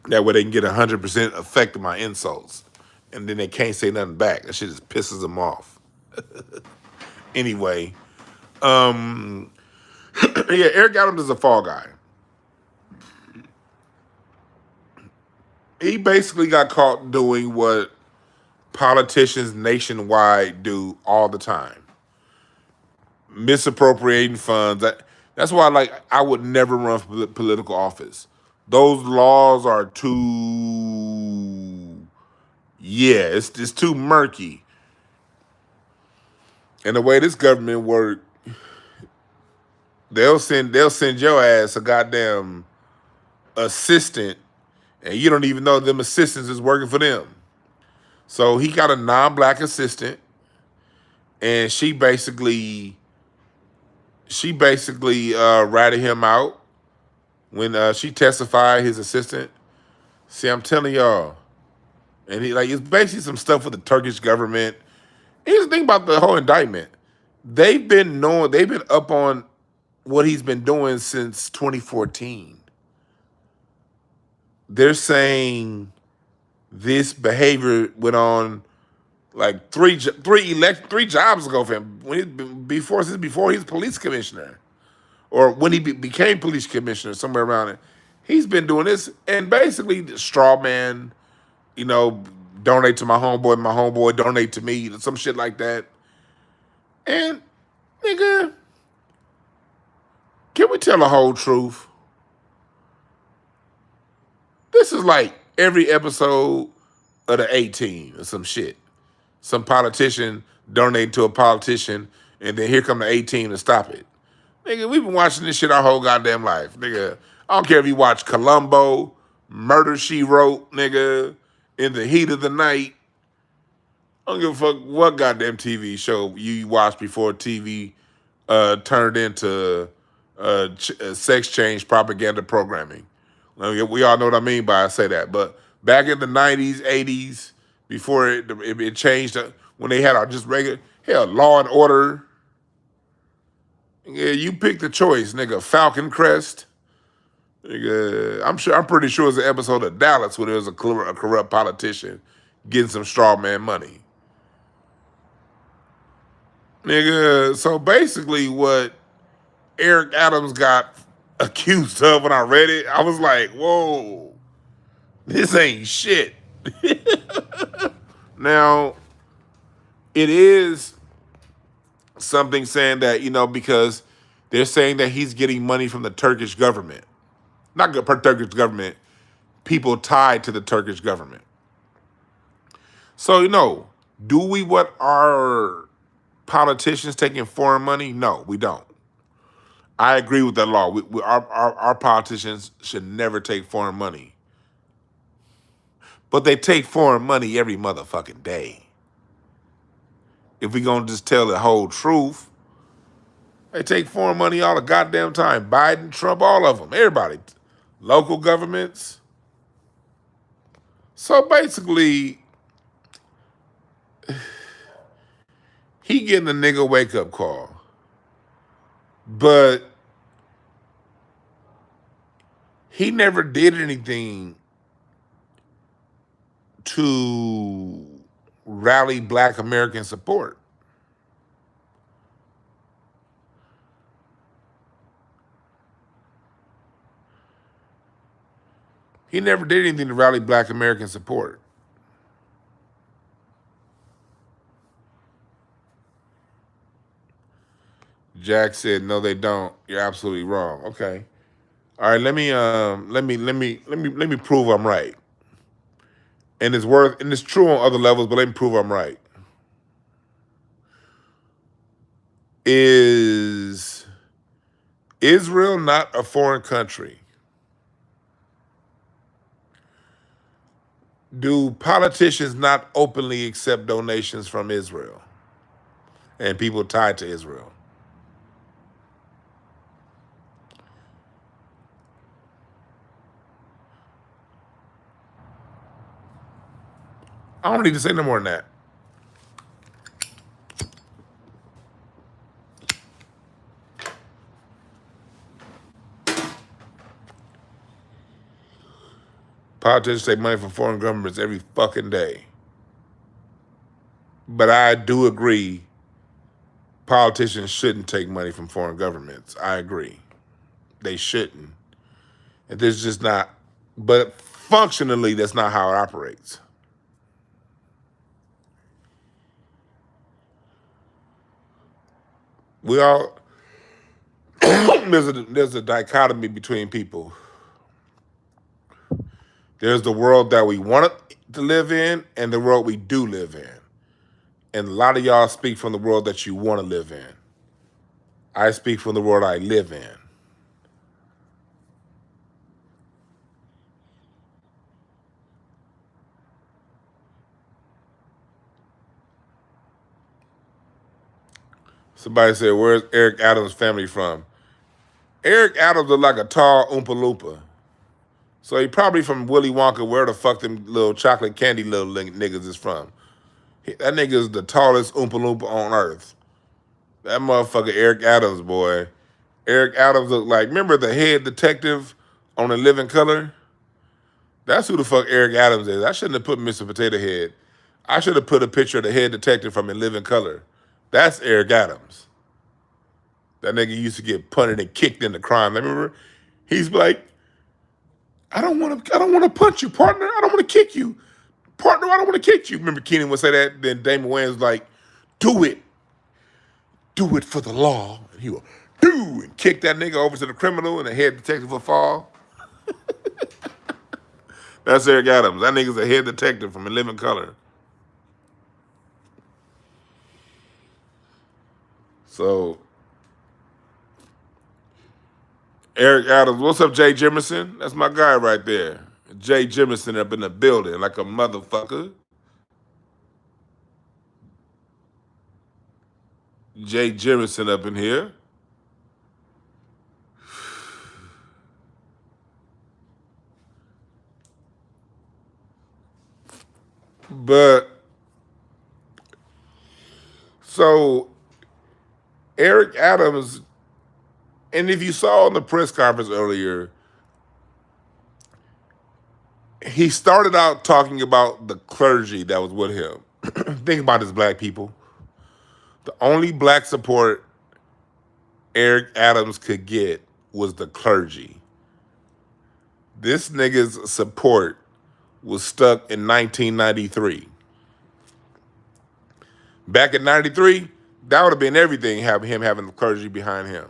That way they can get 100% effect of my insults, and then they can't say nothing back. That shit just pisses them off. Anyway, yeah, Eric Adams is a fall guy. He basically got caught doing what politicians nationwide do all the time. Misappropriating funds. That's why I would never run for political office. Those laws are too, it's too murky. And the way this government works, they'll send your ass a goddamn assistant, and you don't even know them assistants is working for them. So he got a non-black assistant, and she basically ratted him out when she testified, his assistant. See, I'm telling y'all, and it's basically some stuff with the Turkish government. Here's the thing about the whole indictment. They've been up on what he's been doing since 2014. They're saying this behavior went on like three jobs ago for him before he's police commissioner, or when he became police commissioner, somewhere around it. He's been doing this, and basically straw man, donate to my homeboy donate to me, some shit like that. And nigga, can we tell the whole truth? This is like every episode of the A-Team or some shit. Some politician donate to a politician, and then here come the A-Team to stop it. Nigga, we've been watching this shit our whole goddamn life. Nigga, I don't care if you watch Columbo, Murder, She Wrote, nigga, In the Heat of the Night. I don't give a fuck what goddamn TV show you watched before TV turned into sex change propaganda programming. We all know what I mean by I say that. But back in the 90s, 80s, before it changed, when they had just regular, Law and Order. Yeah, you pick the choice, nigga. Falcon Crest. Nigga, I'm pretty sure it's an episode of Dallas where there was a corrupt politician getting some straw man money. Nigga, so basically what Eric Adams got accused of, when I read it, I was like, whoa, this ain't shit. Now, it is something saying that, because they're saying that he's getting money from the Turkish government. not the Turkish government, people tied to the Turkish government. So, do we want our politicians taking foreign money? No, we don't. I agree with that law. Our politicians should never take foreign money. But they take foreign money every motherfucking day. If we gonna just tell the whole truth, they take foreign money all the goddamn time. Biden, Trump, all of them, everybody. Local governments. So basically, he getting a nigga wake-up call. But he never did anything to rally Black American support. He never did anything to rally Black American support. Jack said, "No, they don't. You're absolutely wrong." Okay. All right. Let me prove I'm right. And it's true on other levels, but let me prove I'm right. Is Israel not a foreign country? Do politicians not openly accept donations from Israel and people tied to Israel? I don't need to say no more than that. Politicians take money from foreign governments every fucking day. But I do agree, politicians shouldn't take money from foreign governments. I agree. They shouldn't. And this is just not, but functionally, that's not how it operates. We all, there's a dichotomy between people. There's the world that we want to live in and the world we do live in. And a lot of y'all speak from the world that you want to live in. I speak from the world I live in. Somebody said, "Where's Eric Adams' family from?" Eric Adams looked like a tall Oompa Loompa. So he probably from Willy Wonka, where the fuck them little chocolate candy little niggas is from. That nigga is the tallest Oompa Loompa on earth. That motherfucker Eric Adams, boy. Eric Adams looked like, remember the head detective on In Living Color? That's who the fuck Eric Adams is. I shouldn't have put Mr. Potato Head. I should have put a picture of the head detective from In Living Color. That's Eric Adams. That nigga used to get punted and kicked into crime. Remember? He's like, I don't want to punch you, partner. I don't want to kick you. Partner, I don't want to kick you. Remember Keenan would say that? Then Damon Wayans was like, do it. Do it for the law. And he would do and kick that nigga over to the criminal and the head detective would fall. That's Eric Adams. That nigga's a head detective from In Living Color. So, Eric Adams, what's up, Jay Jimerson? That's my guy right there. Jay Jimerson up in the building like a motherfucker. Jay Jimerson up in here. But, so, Eric Adams, and if you saw in the press conference earlier, he started out talking about the clergy that was with him. Think about this, black people. The only black support Eric Adams could get was the clergy. This nigga's support was stuck in 1993. Back in 93, that would have been everything, him having the clergy behind him.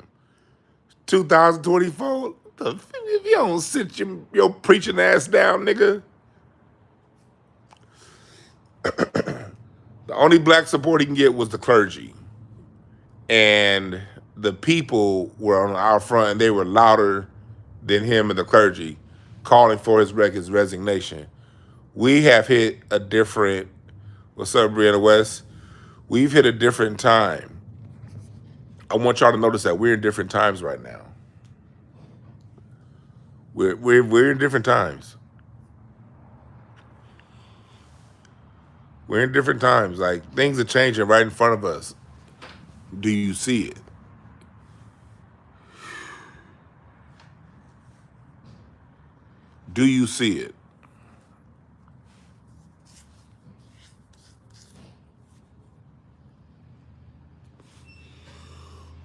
2024, if you don't sit your preaching ass down, nigga. The only black support he can get was the clergy. And the people were on our front, and they were louder than him and the clergy, calling for his resignation. We have hit a different, what's up, Brianna West? We've hit a different time. I want y'all to notice that we're in different times right now. We're in different times. We're in different times. Like, things are changing right in front of us. Do you see it? Do you see it?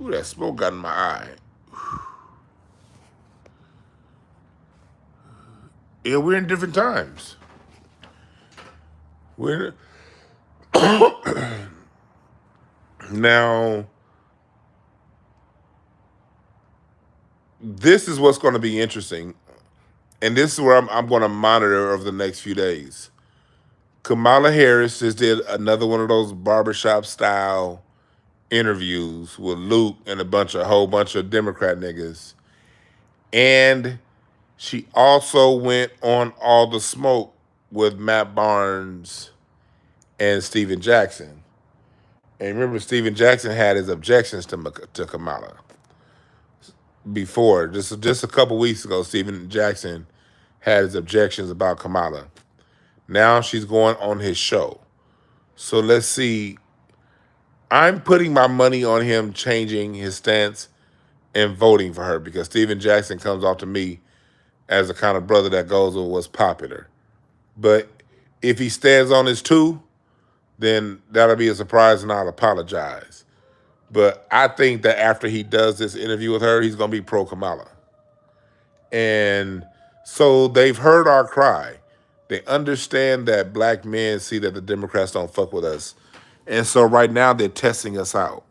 Ooh, that smoke got in my eye. Yeah, we're in different times. We're now. This is what's going to be interesting, and this is where I'm going to monitor over the next few days. Kamala Harris just did another one of those barbershop style interviews with Luke and a whole bunch of Democrat niggas, and she also went on All the Smoke with Matt Barnes and Steven Jackson. And remember, Steven Jackson had his objections to Kamala before. Just a couple weeks ago, Steven Jackson had his objections about Kamala. Now she's going on his show. So let's see. I'm putting my money on him changing his stance and voting for her, because Steven Jackson comes off to me as the kind of brother that goes with what's popular. But if he stands on his two, then that'll be a surprise, and I'll apologize. But I think that after he does this interview with her, he's going to be pro-Kamala. And so they've heard our cry. They understand that black men see that the Democrats don't fuck with us. And so right now they're testing us out.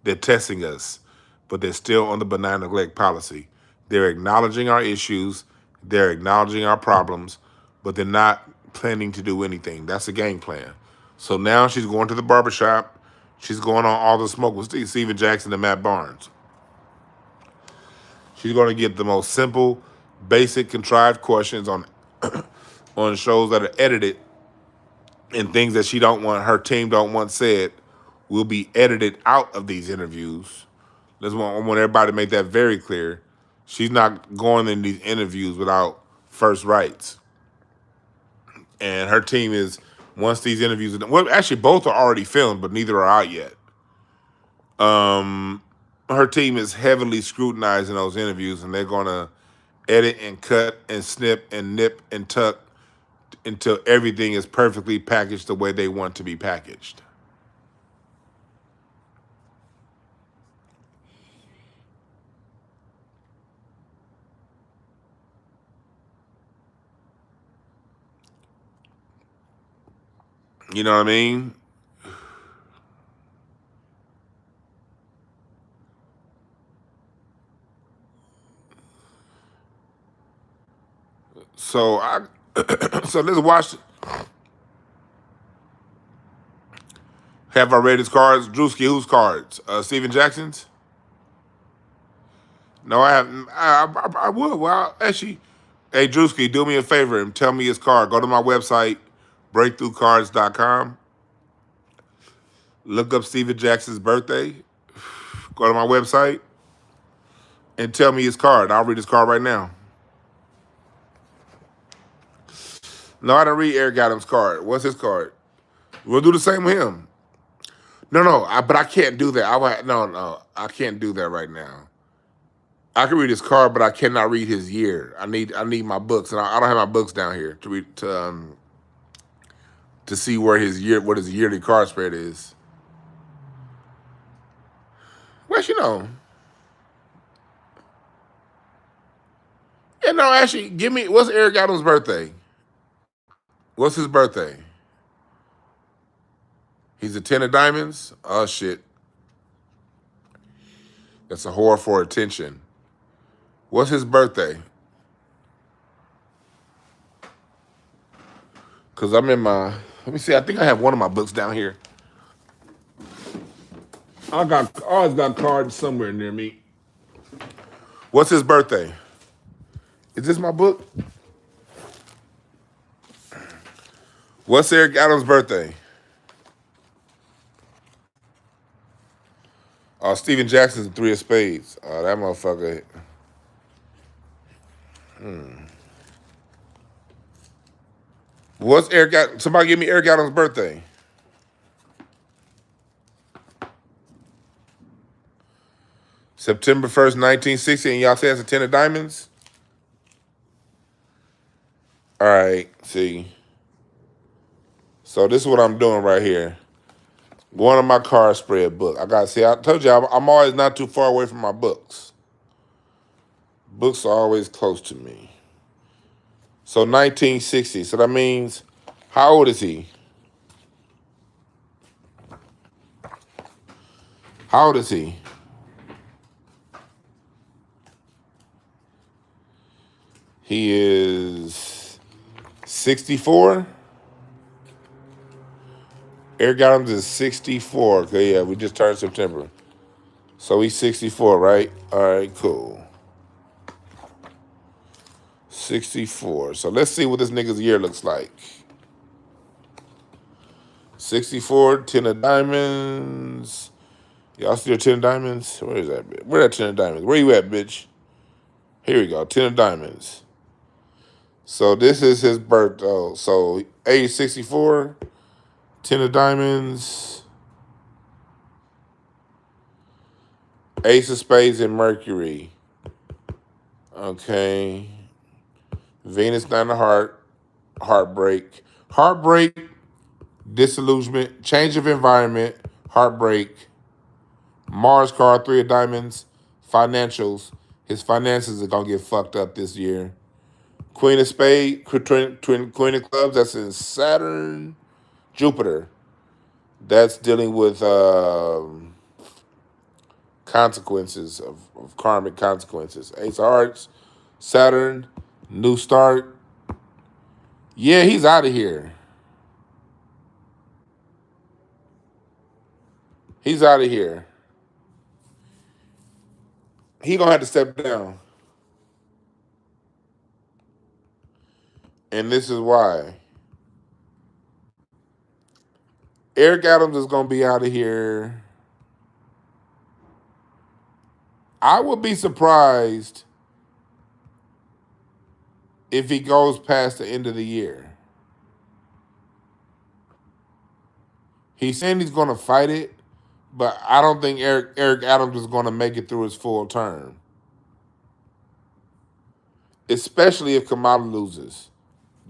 They're testing us, but they're still on the benign neglect policy. They're acknowledging our issues. They're acknowledging our problems, but they're not planning to do anything. That's a game plan. So now she's going to the barbershop. She's going on All the Smoke with Steven Jackson and Matt Barnes. She's going to get the most simple, basic, contrived questions on on shows that are edited, and things that her team don't want said will be edited out of these interviews. I want everybody to make that very clear. She's not going in these interviews without first rights. And her team is, once these interviews are done, well, actually both are already filmed, but neither are out yet. Her team is heavily scrutinizing those interviews, and they're going to edit and cut and snip and nip and tuck until everything is perfectly packaged the way they want to be packaged. You know what I mean? So so let's watch. Have I read his cards? Drewski, whose cards? Steven Jackson's? No, I haven't. I would. Well, actually, hey, Drewski, do me a favor and tell me his card. Go to my website, breakthroughcards.com. Look up Steven Jackson's birthday. Go to my website and tell me his card. I'll read his card right now. No, I didn't read Eric Adams' card. What's his card? We'll do the same with him. No, but I can't do that. No, I can't do that right now. I can read his card, but I cannot read his year. I need my books, and I don't have my books down here to read to see what his yearly card spread is. Well, yeah, no, actually, give me, what's Eric Adams' birthday? What's his birthday? He's a 10 of diamonds? Oh, shit. That's a whore for attention. What's his birthday? Because I'm in my, let me see, I think I have one of my books down here. I always got cards somewhere near me. What's his birthday? Is this my book? What's Eric Adams' birthday? Oh, Stephen Jackson's Three of Spades. Oh, that motherfucker. What's Eric Adams? Somebody give me Eric Adams' birthday. September 1st, 1960, and y'all say it's a 10 of diamonds? All right, see. So this is what I'm doing right here. Going to my card spread book. I told you, I'm always not too far away from my books. Books are always close to me. So 1960, so that means, how old is he? How old is he? He is 64. Eric Adams is 64. Okay, yeah, we just turned September. So he's 64, right? All right, cool. 64. So let's see what this nigga's year looks like. 64, 10 of diamonds. Y'all see your 10 of diamonds? Where is that bitch? Where that 10 of diamonds? Where you at, bitch? Here we go, 10 of diamonds. So this is his birth. Oh, so age 64, 10 of diamonds, ace of spades and Mercury. Okay. Venus down the heart, heartbreak. Heartbreak, disillusionment, change of environment, heartbreak. Mars card, 3 of diamonds, financials. His finances are going to get fucked up this year. Queen of spades, Queen of clubs, that's in Saturn. Jupiter, that's dealing with consequences of karmic consequences. Ace of hearts, Saturn, new start. Yeah, he's out of here. He's out of here. He gonna have to step down. And this is why. Eric Adams is gonna be out of here. I would be surprised if he goes past the end of the year. He's saying he's gonna fight it, but I don't think Eric Adams is gonna make it through his full term. Especially if Kamala loses.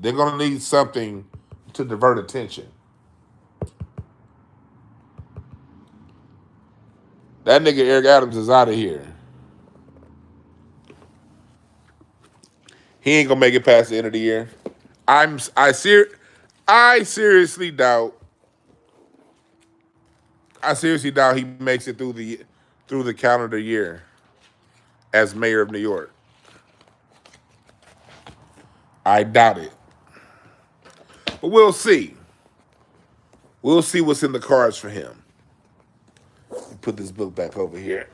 They're going to need something to divert attention. That nigga Eric Adams is out of here. He ain't going to make it past the end of the year. I seriously doubt he makes it through the calendar year as mayor of New York. I doubt it. But we'll see. We'll see what's in the cards for him. Put this book back over here.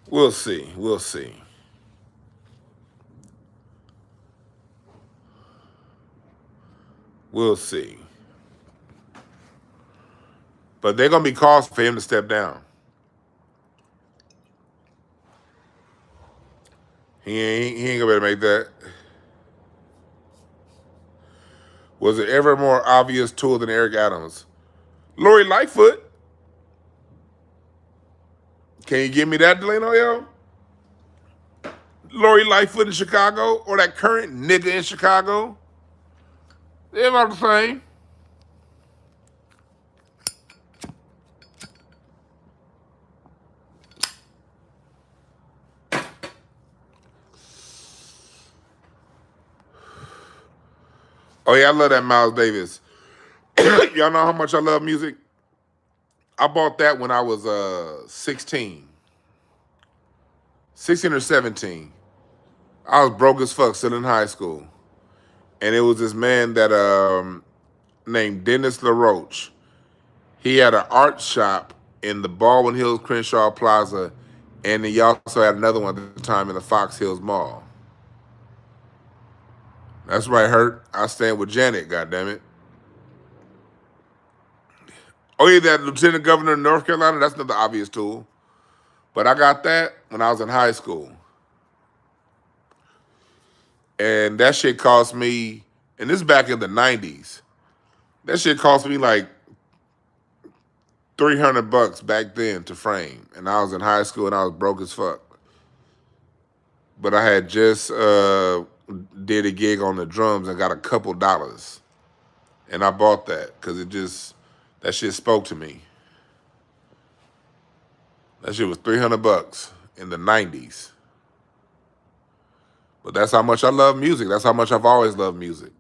We'll see. We'll see. We'll see. But they're going to be calls for him to step down. He ain't going to be able to make that. Was it ever a more obvious tool than Eric Adams? Lori Lightfoot. Can you give me that, Delano, yo? Lori Lightfoot in Chicago, or that current nigga in Chicago? They're about the same. Oh yeah, I love that Miles Davis. Y'all know how much I love music? I bought that when I was 16 or 17. I was broke as fuck, still in high school, and it was this man that named Dennis LaRoche. He had an art shop in the Baldwin Hills Crenshaw Plaza, and he also had another one at the time in the Fox Hills Mall. That's right, Hurt. I stand with Janet, goddammit. Oh yeah, that Lieutenant Governor of North Carolina, that's another obvious tool. But I got that when I was in high school. And that shit cost me, and this is back in the 90s. That shit cost me like $300 back then to frame. And I was in high school and I was broke as fuck. But I had just did a gig on the drums and got a couple dollars. And I bought that because that shit spoke to me. That shit was $300 in the 90s. But that's how much I love music. That's how much I've always loved music.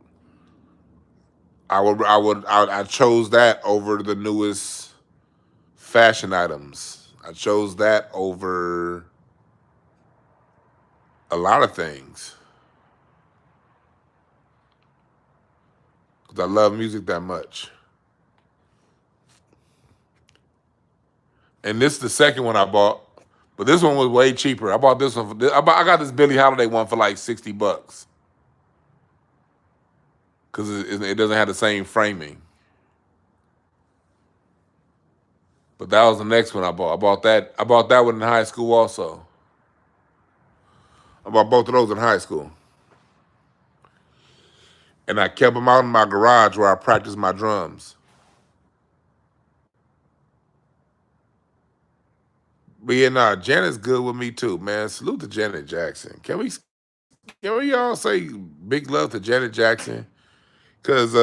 I chose that over the newest fashion items. I chose that over a lot of things. Because I love music that much. And this is the second one I bought. But this one was way cheaper. I bought this one. I got this Billie Holiday one for like $60. Because it doesn't have the same framing. But that was the next one I bought. I bought that one in high school also. I bought both of those in high school. And I kept them out in my garage where I practiced my drums. But yeah, nah, Janet's good with me too, man. Salute to Janet Jackson. Can we all say big love to Janet Jackson? Because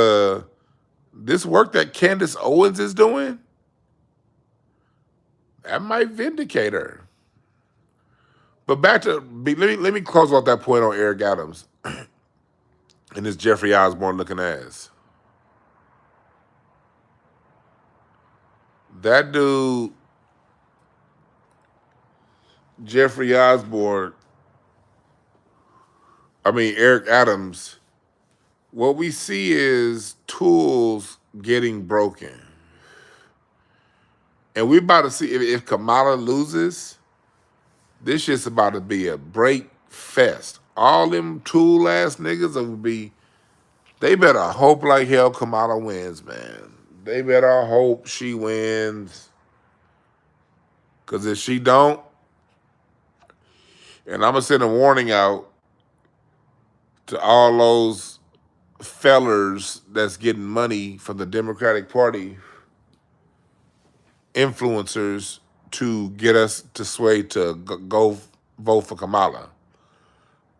this work that Candace Owens is doing, that might vindicate her. But back to, let me close off that point on Eric Adams and this Jeffrey Osborne looking ass. That dude, Jeffrey Osborne, Eric Adams, what we see is tools getting broken. And we're about to see if Kamala loses, this shit's about to be a break fest. All them tool ass niggas will be, they better hope like hell Kamala wins, man. They better hope she wins. Because if she don't, and I'm going to send a warning out to all those fellers that's getting money from the Democratic Party, influencers, to get us to sway to go vote for Kamala.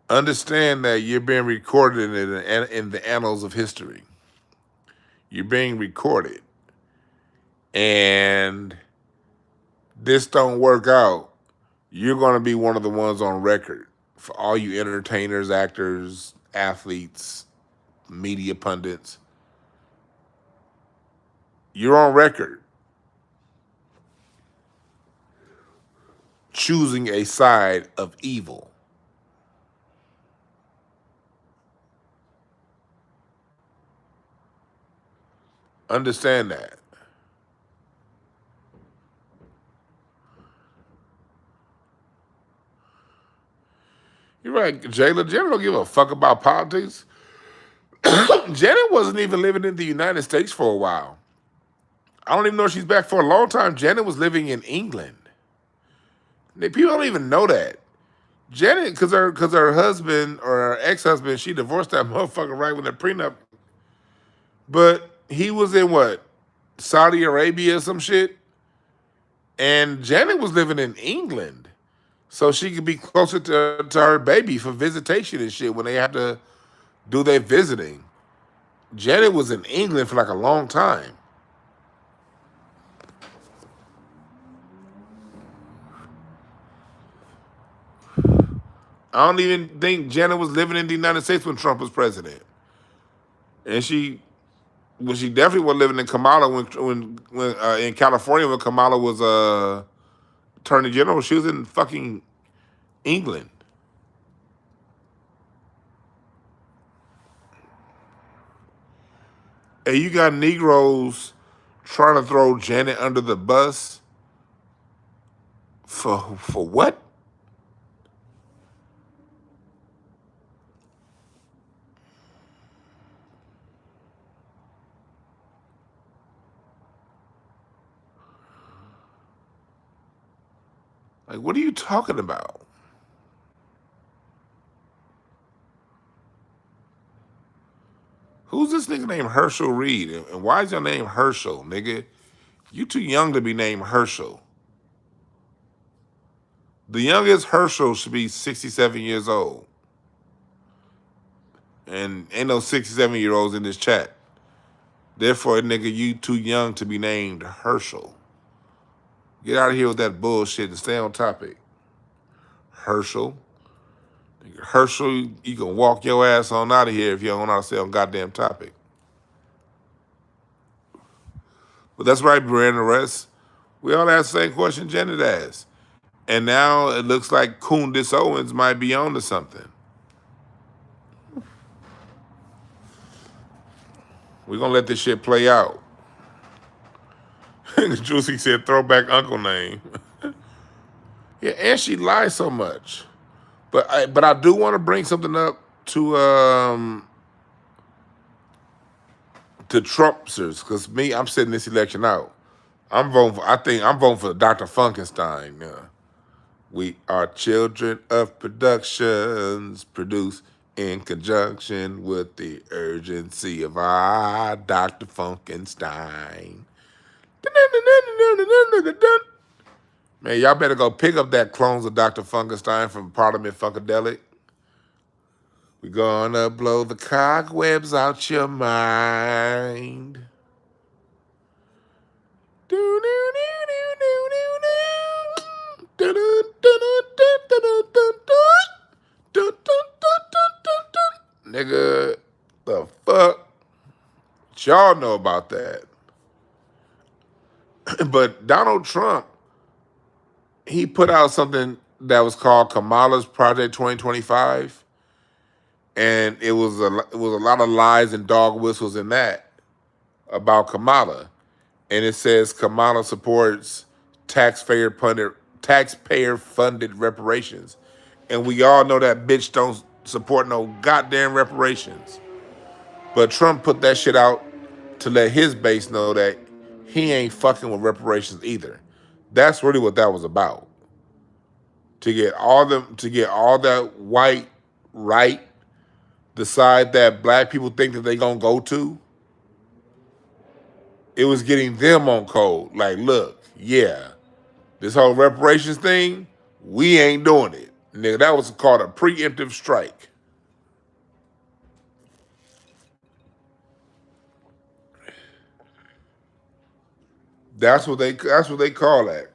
Understand that you're being recorded in the annals of history. You're being recorded. And this don't work out, you're going to be one of the ones on record for all you entertainers, actors, athletes, media pundits. You're on record choosing a side of evil. Understand that. You're right, Jayla. Janet don't give a fuck about politics. Janet wasn't even living in the United States for a while. I don't even know if she's back for a long time. Janet was living in England. People don't even know that. Janet, because her husband or her ex-husband, she divorced that motherfucker right when the prenup. But he was in what? Saudi Arabia or some shit? And Janet was living in England. So she could be closer to her baby for visitation and shit when they have to do their visiting. Janet was in England for like a long time. I don't even think Janet was living in the United States when Trump was president. And she Well, she definitely was living in Kamala when in California when Kamala was Attorney General. She was in fucking England. And you got Negroes trying to throw Janet under the bus for what? Like, what are you talking about? Who's this nigga named Herschel Reed? And why is your name Herschel, nigga? You too young to be named Herschel. The youngest Herschel should be 67 years old. And ain't no 67-year-olds in this chat. Therefore, nigga, you too young to be named Herschel. Get out of here with that bullshit and stay on topic. Herschel. Herschel, you can walk your ass on out of here if you don't know how to stay on goddamn topic. But that's right, Brandon Rest. We all asked the same question Janet asked. And now it looks like Kundis Owens might be on to something. We're going to let this shit play out. Juicy said throwback uncle name. Yeah, and she lies so much. But I do want to bring something up to Trumpsters, because me, I'm sitting this election out. I'm voting for Dr. Funkenstein. We are children of productions produced in conjunction with the urgency of our Dr. Funkenstein. Man, y'all better go pick up that Clones of Dr. Funkenstein from Parliament Funkadelic. We gonna blow the cobwebs out your mind. Nigga, the fuck? Y'all know about that. But Donald Trump, he put out something that was called Kamala's Project 2025. And it was a lot of lies and dog whistles in that about Kamala. And it says Kamala supports taxpayer-funded reparations. And we all know that bitch don't support no goddamn reparations. But Trump put that shit out to let his base know that he ain't fucking with reparations either. That's really what that was about. To get all that white right the side that black people think that they gonna go to, it was getting them on code. Like, look, yeah, this whole reparations thing, we ain't doing it. Nigga, that was called a preemptive strike. That's what they call that.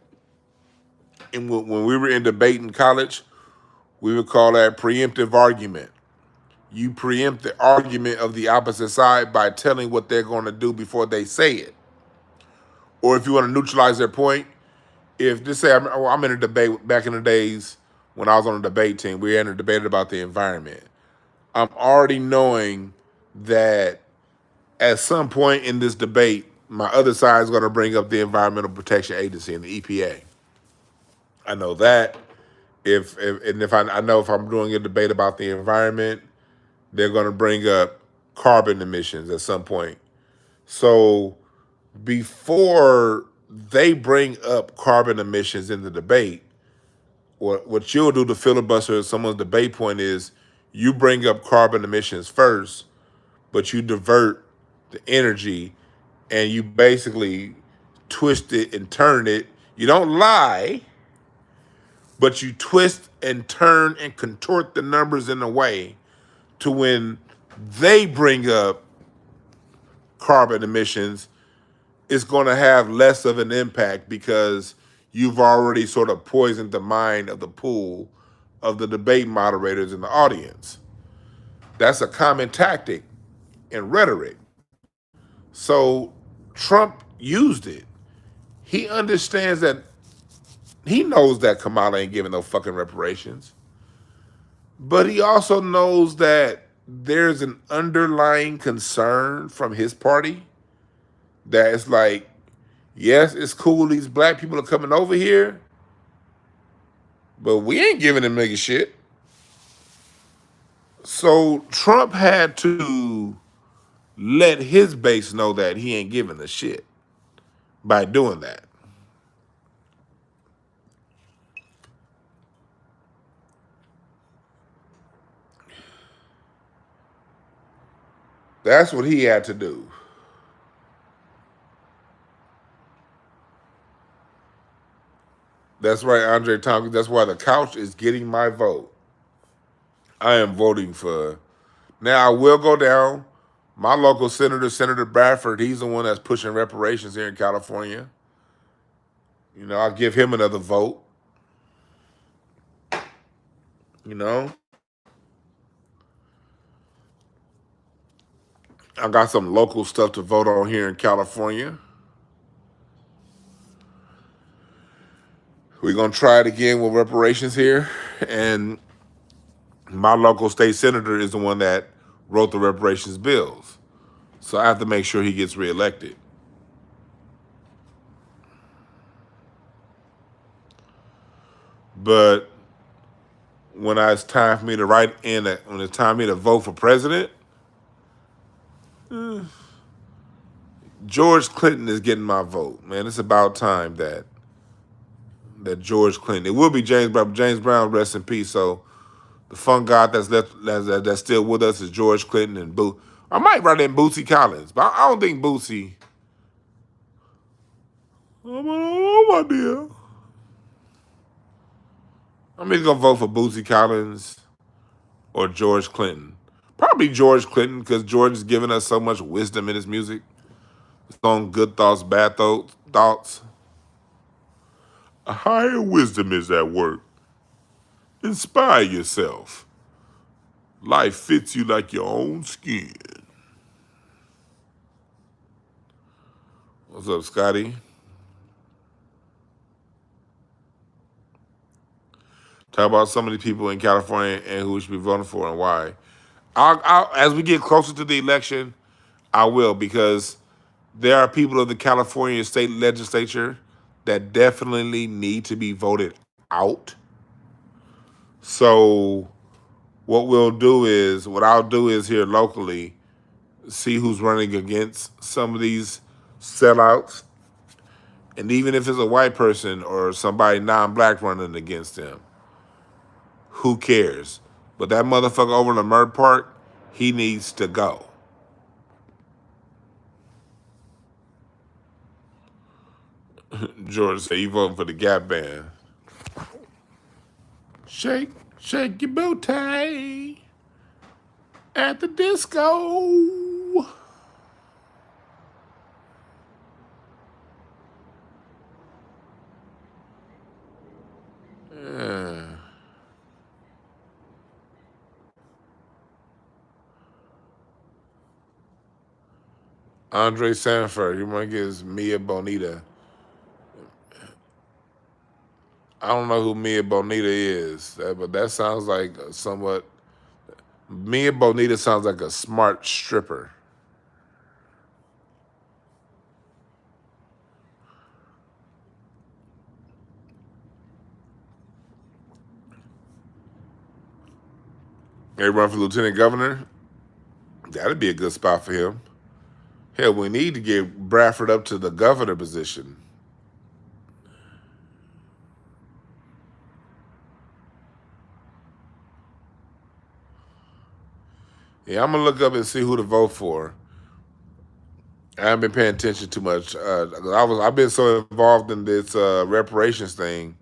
And when we were in debate in college, we would call that preemptive argument. You preempt the argument of the opposite side by telling what they're going to do before they say it. Or if you want to neutralize their point, if just say I'm in a debate back in the days when I was on a debate team, we were in a debate about the environment. I'm already knowing that at some point in this debate, my other side is going to bring up the Environmental Protection Agency and the EPA. I know that. If I know if I'm doing a debate about the environment, they're going to bring up carbon emissions at some point. So before they bring up carbon emissions in the debate, what you'll do to filibuster someone's debate point is you bring up carbon emissions first, but you divert the energy and you basically twist it and turn it. You don't lie, but you twist and turn and contort the numbers in a way to when they bring up carbon emissions, it's going to have less of an impact because you've already sort of poisoned the mind of the pool of the debate moderators in the audience. That's a common tactic in rhetoric. So Trump used it. He understands that, he knows that Kamala ain't giving no fucking reparations. But he also knows that there's an underlying concern from his party that it's like, yes, it's cool these black people are coming over here, but we ain't giving them niggas shit. So Trump had to let his base know that he ain't giving a shit by doing that. That's what he had to do. That's right, Andre Tompkins. That's why the couch is getting my vote. I am voting for. Now I will go down. My local senator, Senator Bradford, he's the one that's pushing reparations here in California. You know, I'll give him another vote. You know, I got some local stuff to vote on here in California. We're gonna try it again with reparations here, and my local state senator is the one that wrote the reparations bills. So I have to make sure he gets reelected. But when it's time for me to when it's time for me to vote for president, George Clinton is getting my vote. Man, it's about time that George Clinton. It will be James Brown. James Brown, rest in peace. So the fun god that's left that's still with us is George Clinton and Boo. I might write in Bootsy Collins, but I don't think Bootsy. Oh my dear. I'm either gonna vote for Bootsy Collins or George Clinton. Probably George Clinton because George has given us so much wisdom in his music. The song "Good Thoughts, Bad Thoughts." A higher wisdom is at work. Inspire yourself. Life fits you like your own skin. What's up, Scotty? Talk about some of the people in California and who we should be voting for and why. As we get closer to the election, I will, because there are people of the California state legislature that definitely need to be voted out. So what I'll do is here locally, see who's running against some of these sellouts. And even if it's a white person or somebody non-black running against them, who cares? But that motherfucker over in the Murd Park, he needs to go. George said, you voting for the Gap Band. Shake, shake your booty at the disco. Yeah. Andre Sanford, you might get Mia Bonita. I don't know who Mia Bonita is, but that sounds like somewhat. Mia Bonita sounds like a smart stripper. They run for lieutenant governor. That'd be a good spot for him. Hell, we need to get Bradford up to the governor position. Yeah, I'm gonna look up and see who to vote for. I haven't been paying attention too much. I've been so involved in this reparations thing.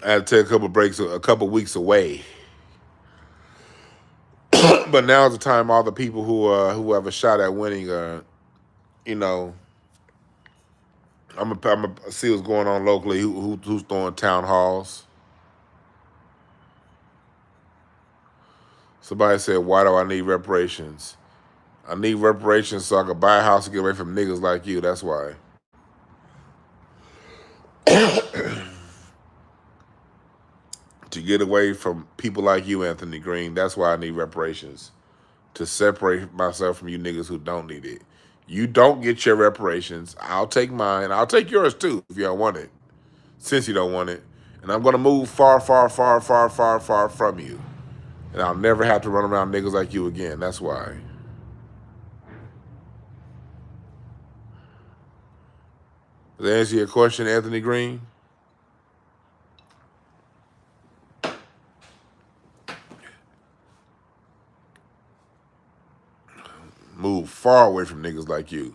I had to take a couple weeks away. But now's the time all the people who have a shot at winning, you know, I'm gonna see what's going on locally. Who's throwing town halls? Somebody said, "Why do I need reparations?" I need reparations so I can buy a house and get away from niggas like you. That's why. To get away from people like you, Anthony Green. That's why I need reparations. To separate myself from you niggas who don't need it. You don't get your reparations. I'll take mine. I'll take yours too if you don't want it. Since you don't want it. And I'm going to move far, far, far, far, far, far from you. And I'll never have to run around niggas like you again. That's why. Does that answer your question, Anthony Green? Move far away from niggas like you.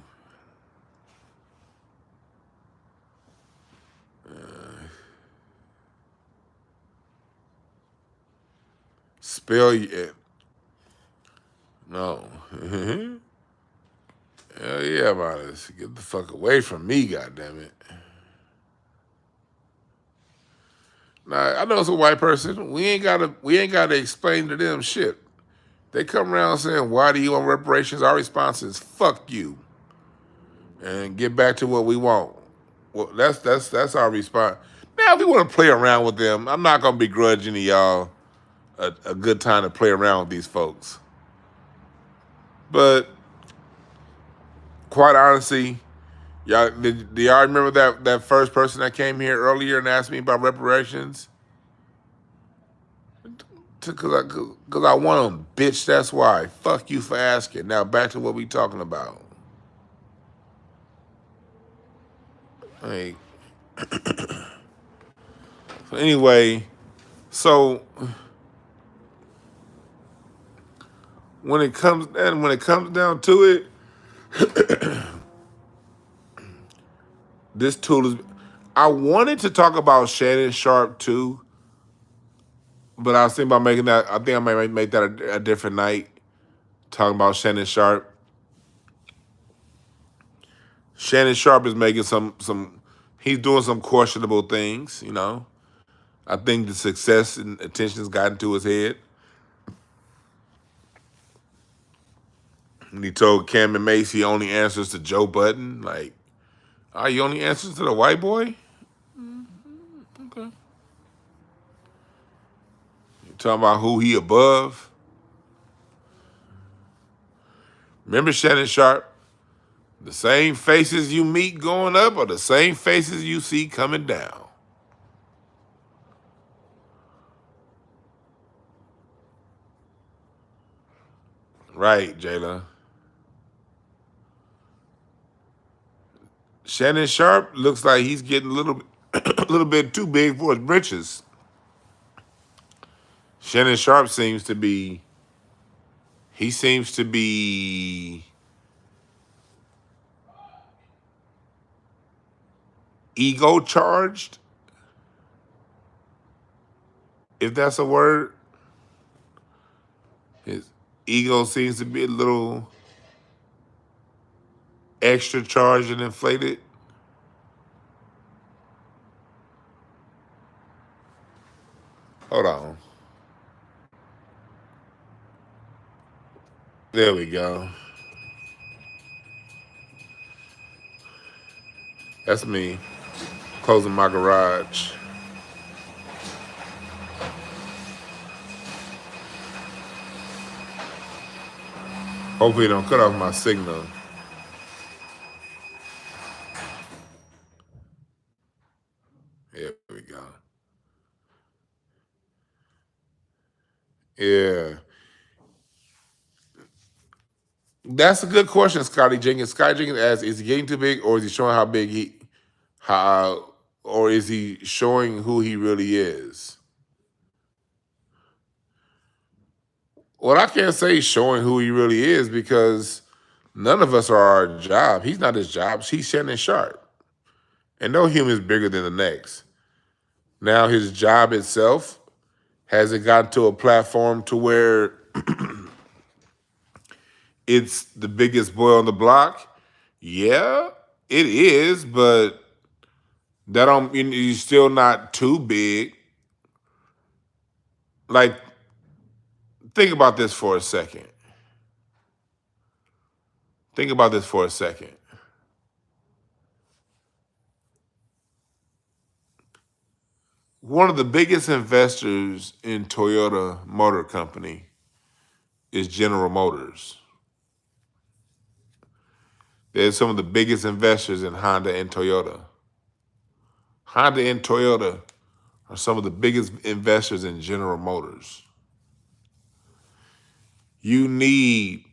Spell it. No. Hell yeah, about this. Get the fuck away from me, goddammit. Now, I know it's a white person. We ain't gotta explain to them shit. They come around saying, why do you want reparations? Our response is, fuck you. And get back to what we want. Well, that's our response. Now, if we want to play around with them, I'm not gonna begrudge any of y'all a good time to play around with these folks. But quite honestly, y'all, do y'all remember that first person that came here earlier and asked me about reparations? Because I want them, bitch, that's why. Fuck you for asking. Now back to what we talking about. Like, so anyway, so when it comes down to it, this tool is. I wanted to talk about Shannon Sharp too, but I was thinking about making that. I think I might make that a different night. Talking about Shannon Sharp. Shannon Sharp is making some. He's doing some questionable things. You know, I think the success and attention has gotten to his head. And he told Cam and Mace he only answers to Joe Budden. Like, he only answers to the white boy? Okay. You talking about who he above? Remember Shannon Sharp? The same faces you meet going up are the same faces you see coming down. Right, Jayla. Shannon Sharp looks like he's getting a little bit too big for his britches. Shannon Sharp seems to be ego charged, if that's a word. His ego seems to be a little extra charged and inflated. Hold on. There we go. That's me closing my garage. Hopefully it don't cut off my signal. There we go. Yeah. That's a good question, Scotty Jenkins. Scotty Jenkins asks, is he getting too big, or is he showing how big or is he showing who he really is? Well, I can't say he's showing who he really is because none of us are our job. He's not his job. He's Shannon Sharp. And no human is bigger than the next. Now his job itself, has it gotten to a platform to where it's the biggest boy on the block? Yeah, it is, but that don't mean he's still not too big. Like, think about this for a second. Think about this for a second. One of the biggest investors in Toyota Motor Company is General Motors. They're some of the biggest investors in Honda and Toyota. Honda and Toyota are some of the biggest investors in General Motors. You need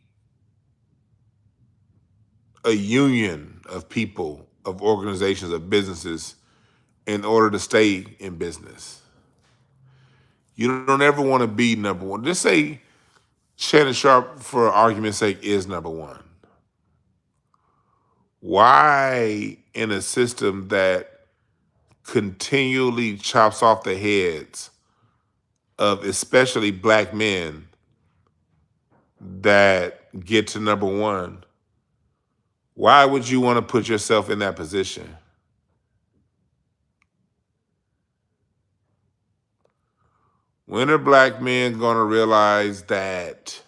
a union of people, of organizations, of businesses in order to stay in business. You don't ever want to be number one. Just say Shannon Sharp, for argument's sake, is number one. Why, in a system that continually chops off the heads of especially black men that get to number one, why would you want to put yourself in that position? When are black men going to realize that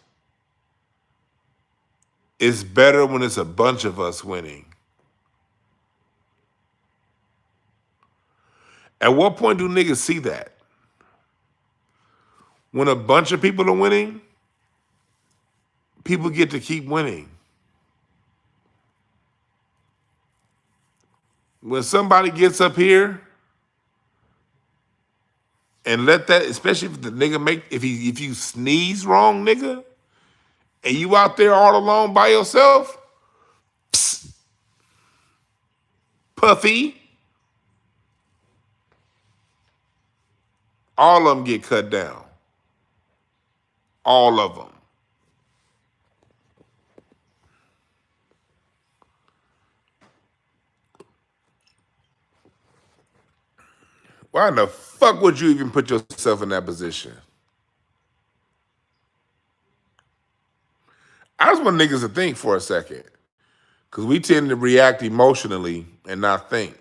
it's better when it's a bunch of us winning? At what point do niggas see that? When a bunch of people are winning, people get to keep winning. When somebody gets up here and let that, especially if the nigga if you sneeze wrong, nigga, and you out there all alone by yourself, psst, puffy, all of them get cut down. All of them. Why in the fuck would you even put yourself in that position? I just want niggas to think for a second. Because we tend to react emotionally and not think.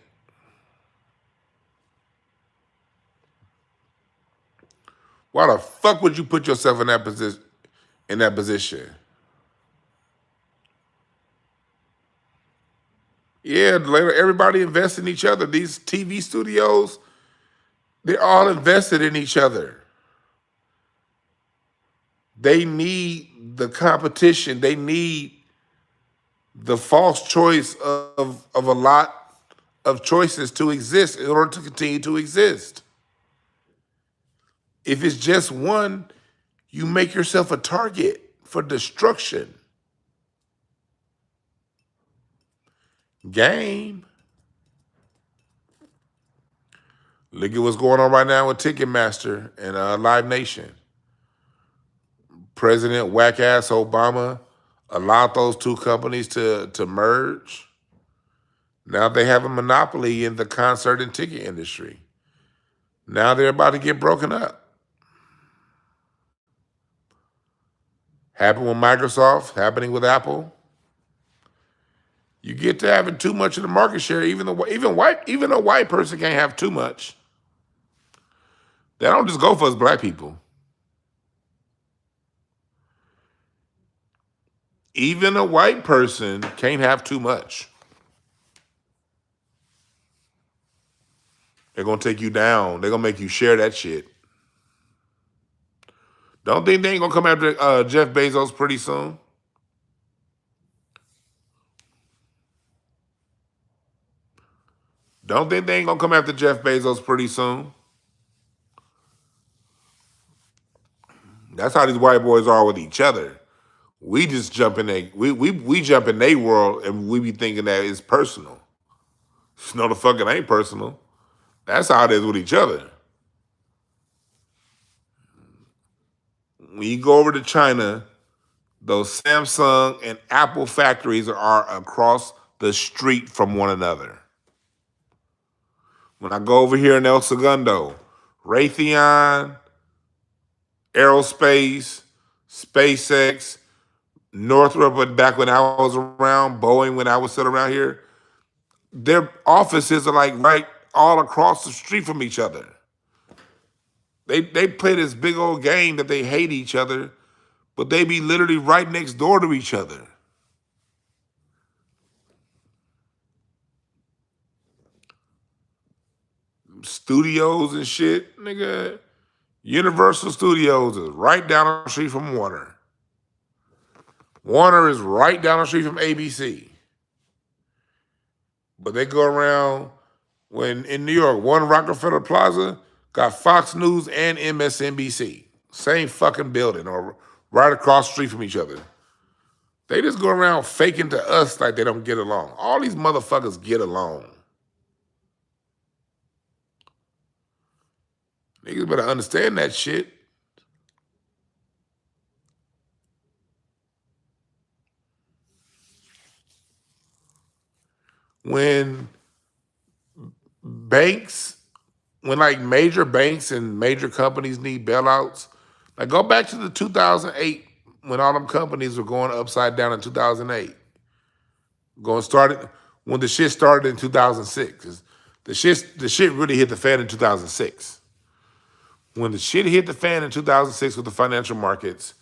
Why the fuck would you put yourself in that position? Yeah, everybody invests in each other. These TV studios, they're all invested in each other. They need the competition. They need the false choice of a lot of choices to exist in order to continue to exist. If it's just one, you make yourself a target for destruction. Game. Look at what's going on right now with Ticketmaster and Live Nation. President whack-ass Obama allowed those two companies to merge. Now they have a monopoly in the concert and ticket industry. Now they're about to get broken up. Happened with Microsoft, happening with Apple. You get to having too much of the market share, even a white person can't have too much. That don't just go for us black people. Even a white person can't have too much. They're going to take you down. They're going to make you share that shit. Don't think they ain't going to come after Jeff Bezos pretty soon? Don't think they ain't going to come after Jeff Bezos pretty soon? That's how these white boys are with each other. We just jump in we jump in their world and we be thinking that it's personal. No, the fuck it ain't personal. That's how it is with each other. When you go over to China, those Samsung and Apple factories are across the street from one another. When I go over here in El Segundo, Raytheon, Aerospace, SpaceX, Northrop, back when I was around, Boeing when I was still around here, their offices are like right all across the street from each other. They play this big old game that they hate each other, but they be literally right next door to each other. studios and shit, nigga. Universal Studios is right down the street from Warner. Warner is right down the street from ABC. But they go around when in New York, One Rockefeller Plaza got Fox News and MSNBC. Same fucking building or right across the street from each other. They just go around faking to us like they don't get along. All these motherfuckers get along. Niggas better understand that shit. When like major banks and major companies need bailouts, like go back to the 2008 when all them companies were going upside down in 2008. When the shit started in 2006. The shit really hit the fan in 2006. When the shit hit the fan in 2006 with the financial markets,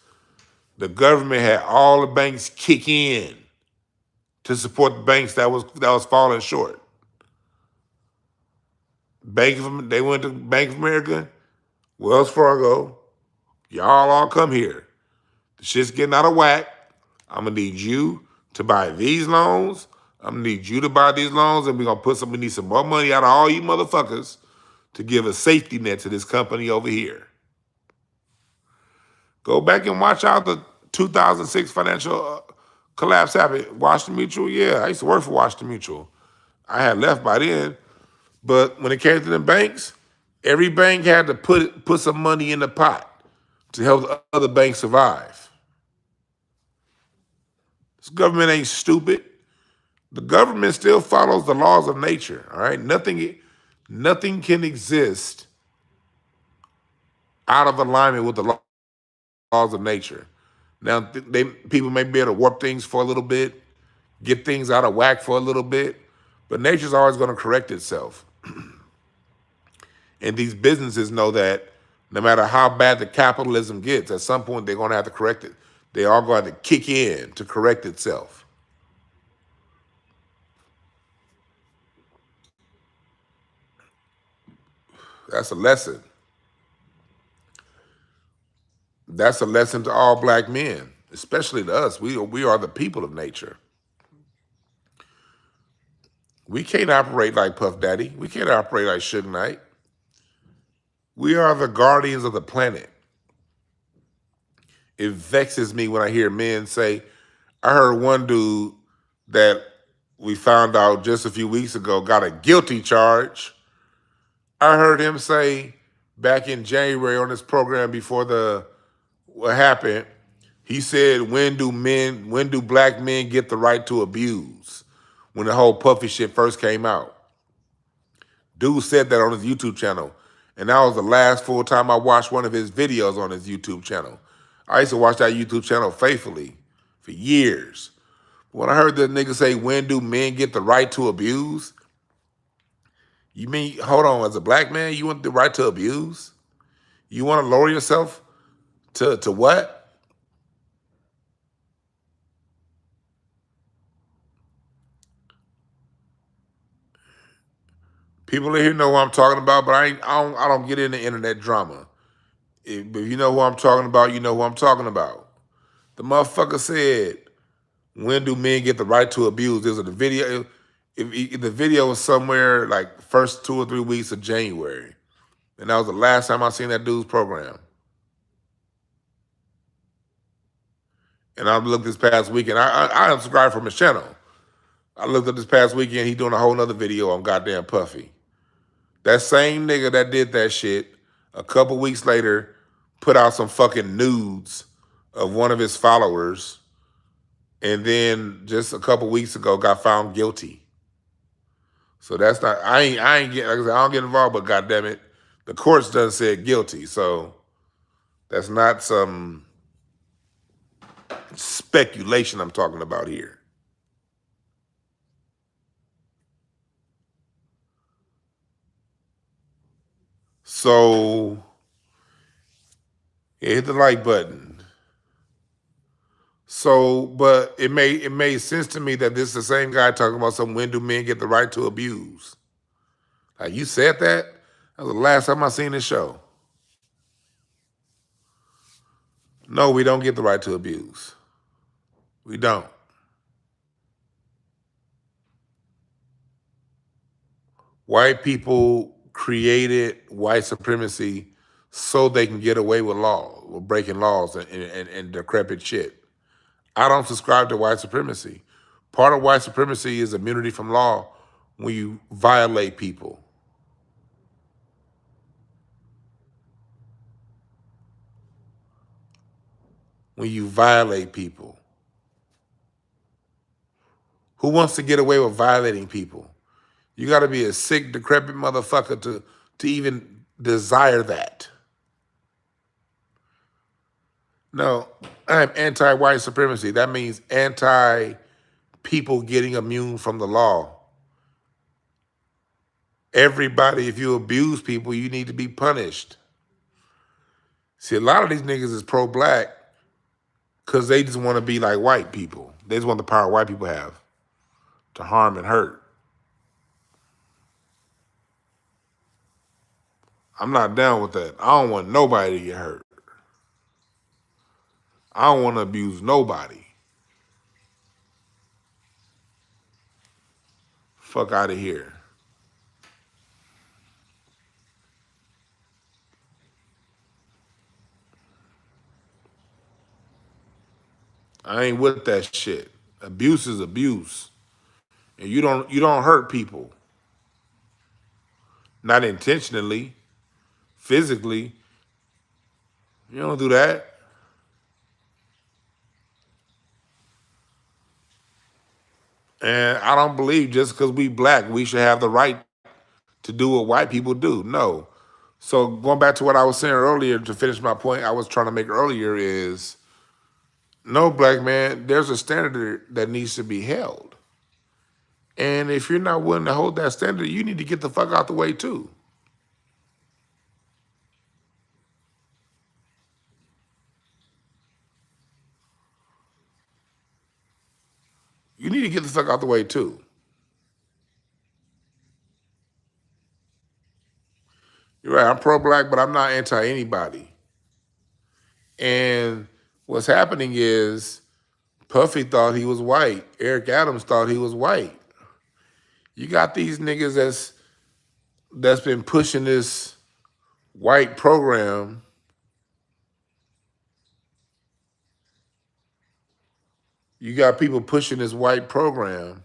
the government had all the banks kick in to support the banks that was falling short. They went to Bank of America, Wells Fargo, y'all all come here. The shit's getting out of whack. I'm gonna need you to buy these loans. I'm gonna need you to buy these loans, and we need some more money out of all you motherfuckers to give a safety net to this company over here. Go back and watch out the 2006 financial collapse happened. Washington Mutual, yeah, I used to work for Washington Mutual. I had left by then, but when it came to the banks, every bank had to put some money in the pot to help the other banks survive. This government ain't stupid. The government still follows the laws of nature, all right? Nothing can exist out of alignment with the laws of nature. Now, people may be able to warp things for a little bit, get things out of whack for a little bit, but nature's always going to correct itself. And these businesses know that no matter how bad the capitalism gets, at some point they're going to have to correct it. They are going to kick in to correct itself. That's a lesson. That's a lesson to all black men, especially to us. We are the people of nature. We can't operate like Puff Daddy. We can't operate like Suge Knight. We are the guardians of the planet. It vexes me when I hear men say, I heard one dude that we found out just a few weeks ago got a guilty charge. I heard him say back in January on this program before what happened, he said, when do black men get the right to abuse? When the whole Puffy shit first came out. Dude said that on his YouTube channel. And that was the last full time I watched one of his videos on his YouTube channel. I used to watch that YouTube channel faithfully for years. When I heard that nigga say, when do men get the right to abuse? You mean, hold on, as a black man, you want the right to abuse? You want to lower yourself to what? People in here know what I'm talking about, but I don't get into internet drama. If you know who I'm talking about, you know who I'm talking about. The motherfucker said, when do men get the right to abuse? There's a video. If the video was somewhere like first 2 or 3 weeks of January. And that was the last time I seen that dude's program. And I looked this past weekend. I unsubscribed from his channel. I looked at this past weekend, he doing a whole nother video on goddamn Puffy. That same nigga that did that shit, a couple weeks later, put out some fucking nudes of one of his followers, and then just a couple weeks ago got found guilty. So that's not, I ain't get, like I said, I don't get involved, but goddamn it, the courts done said guilty. So that's not some speculation I'm talking about here. So hit the like button. So, but it made sense to me that this is the same guy talking about when do men get the right to abuse. Like, you said that? That was the last time I seen this show. No, we don't get the right to abuse. We don't. White people created white supremacy so they can get away with law, with breaking laws and decrepit shit. I don't subscribe to white supremacy. Part of white supremacy is immunity from law when you violate people. When you violate people. Who wants to get away with violating people? You got to be a sick, decrepit motherfucker to even desire that. No, I'm anti-white supremacy. That means anti-people getting immune from the law. Everybody, if you abuse people, you need to be punished. See, a lot of these niggas is pro-black because they just want to be like white people. They just want the power white people have to harm and hurt. I'm not down with that. I don't want nobody to get hurt. I don't want to abuse nobody. Fuck out of here. I ain't with that shit. Abuse is abuse. And you don't hurt people. Not intentionally, physically. You don't do that. And I don't believe just because we black, we should have the right to do what white people do. No. So going back to what I was saying earlier, to finish my point I was trying to make earlier is, no, black man, there's a standard that needs to be held. And if you're not willing to hold that standard, you need to get the fuck out the way too. You need to get the fuck out the way too. You're right, I'm pro-black, but I'm not anti-anybody. And what's happening is Puffy thought he was white. Eric Adams thought he was white. You got these niggas that's been pushing this white program. You got people pushing this white program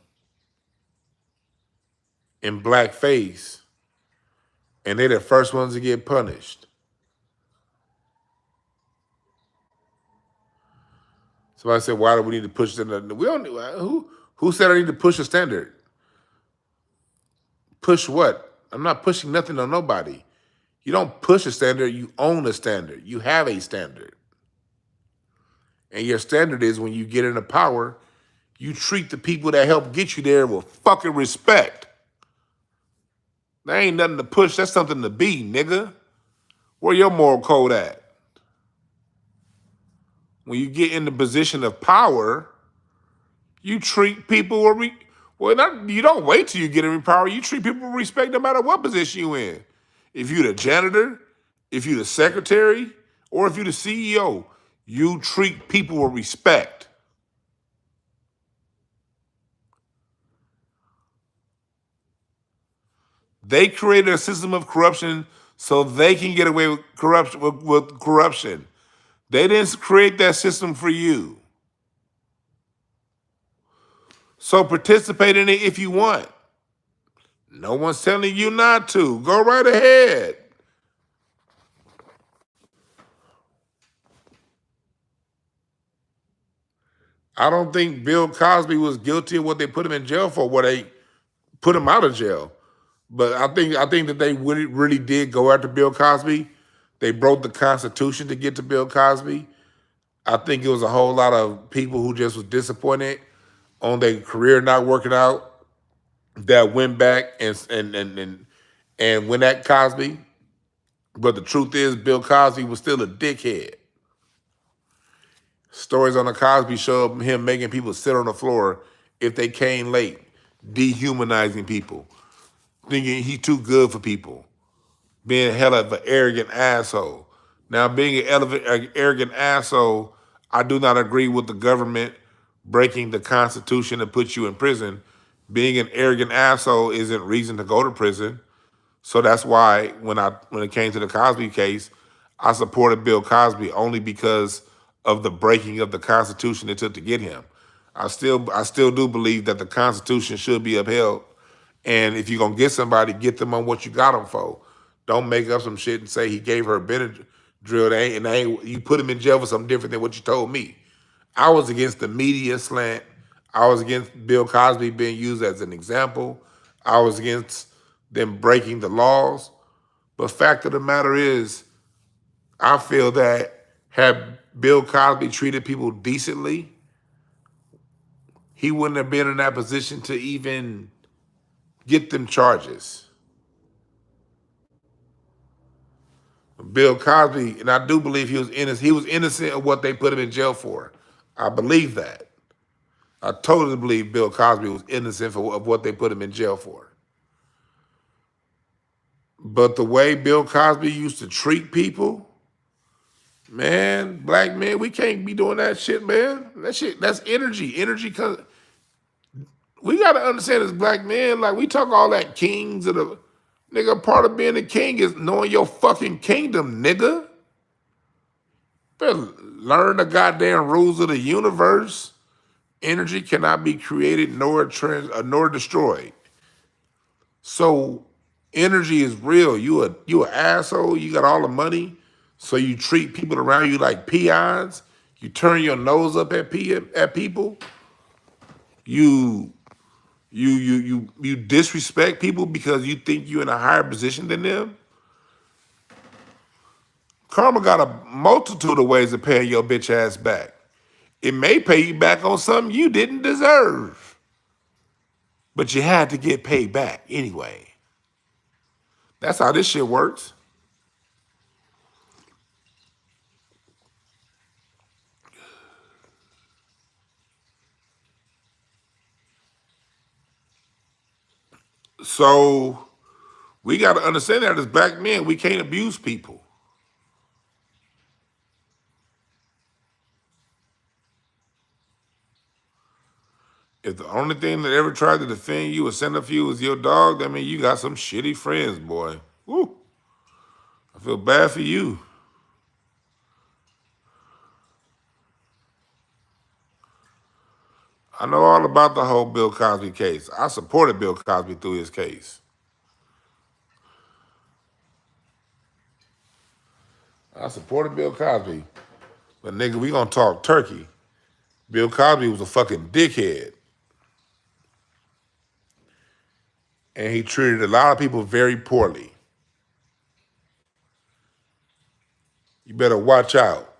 in blackface, and they're the first ones to get punished. Somebody said, "Why do we need to push the?" We don't. Who said I need to push a standard? Push what? I'm not pushing nothing on nobody. You don't push a standard. You own a standard. You have a standard, and your standard is when you get into power, you treat the people that help get you there with fucking respect. That ain't nothing to push. That's something to be, nigga. Where your moral code at? When you get in the position of power, you treat people you don't wait till you get in power. You treat people with respect no matter what position you in. If you the janitor, if you the secretary, or if you the CEO, you treat people with respect. They created a system of corruption so they can get away with corruption. They didn't create that system for you. So participate in it if you want. No one's telling you not to. Go right ahead. I don't think Bill Cosby was guilty of what they put him in jail for, what they put him out of jail. But I think that they really did go after Bill Cosby. They broke the Constitution to get to Bill Cosby. I think it was a whole lot of people who just was disappointed on their career not working out that went back and went at Cosby. But the truth is, Bill Cosby was still a dickhead. Stories on the Cosby Show of him making people sit on the floor if they came late, dehumanizing people, thinking he's too good for people, being hell of an arrogant asshole. Now, being an arrogant asshole, I do not agree with the government breaking the Constitution to put you in prison. Being an arrogant asshole isn't reason to go to prison. So that's why when it came to the Cosby case, I supported Bill Cosby only because of the breaking of the Constitution it took to get him. I still do believe that the Constitution should be upheld. And if you're gonna get somebody, get them on what you got them for. Don't make up some shit and say he gave her a Benadryl. You put him in jail for something different than what you told me. I was against the media slant. I was against Bill Cosby being used as an example. I was against them breaking the laws. But fact of the matter is, I feel that had Bill Cosby treated people decently, he wouldn't have been in that position to even get them charges. Bill Cosby, and I do believe he was innocent. He was innocent of what they put him in jail for. I believe that. I totally believe Bill Cosby was innocent of what they put him in jail for. But the way Bill Cosby used to treat people, man, black men, we can't be doing that shit, man. That's energy. Energy comes. We gotta understand as black men, like we talk all that kings of the nigga. Part of being a king is knowing your fucking kingdom, nigga. Better learn the goddamn rules of the universe. Energy cannot be created nor destroyed. So energy is real. You an asshole. You got all the money, so you treat people around you like peons. You turn your nose up at people. You disrespect people because you think you're in a higher position than them. Karma got a multitude of ways of paying your bitch ass back. It may pay you back on something you didn't deserve, but you had to get paid back anyway. That's how this shit works. So we got to understand that as black men, we can't abuse people. If the only thing that ever tried to defend you or stand up for you was your dog, that means you got some shitty friends, boy. Woo. I feel bad for you. I know all about the whole Bill Cosby case. I supported Bill Cosby through his case. I supported Bill Cosby. But nigga, we gonna talk turkey. Bill Cosby was a fucking dickhead. And he treated a lot of people very poorly. You better watch out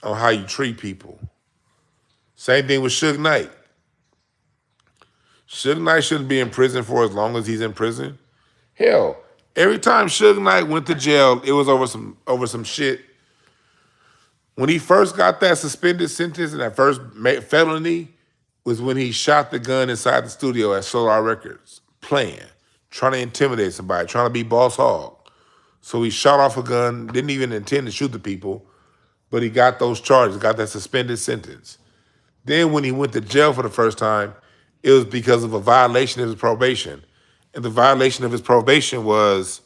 on how you treat people. Same thing with Suge Knight. Suge Knight shouldn't be in prison for as long as he's in prison. Hell, every time Suge Knight went to jail, it was over some shit. When he first got that suspended sentence and that first felony was when he shot the gun inside the studio at Solar Records, playing, trying to intimidate somebody, trying to be boss hog. So he shot off a gun, didn't even intend to shoot the people, but he got those charges, got that suspended sentence. Then when he went to jail for the first time, it was because of a violation of his probation. And the violation of his probation was,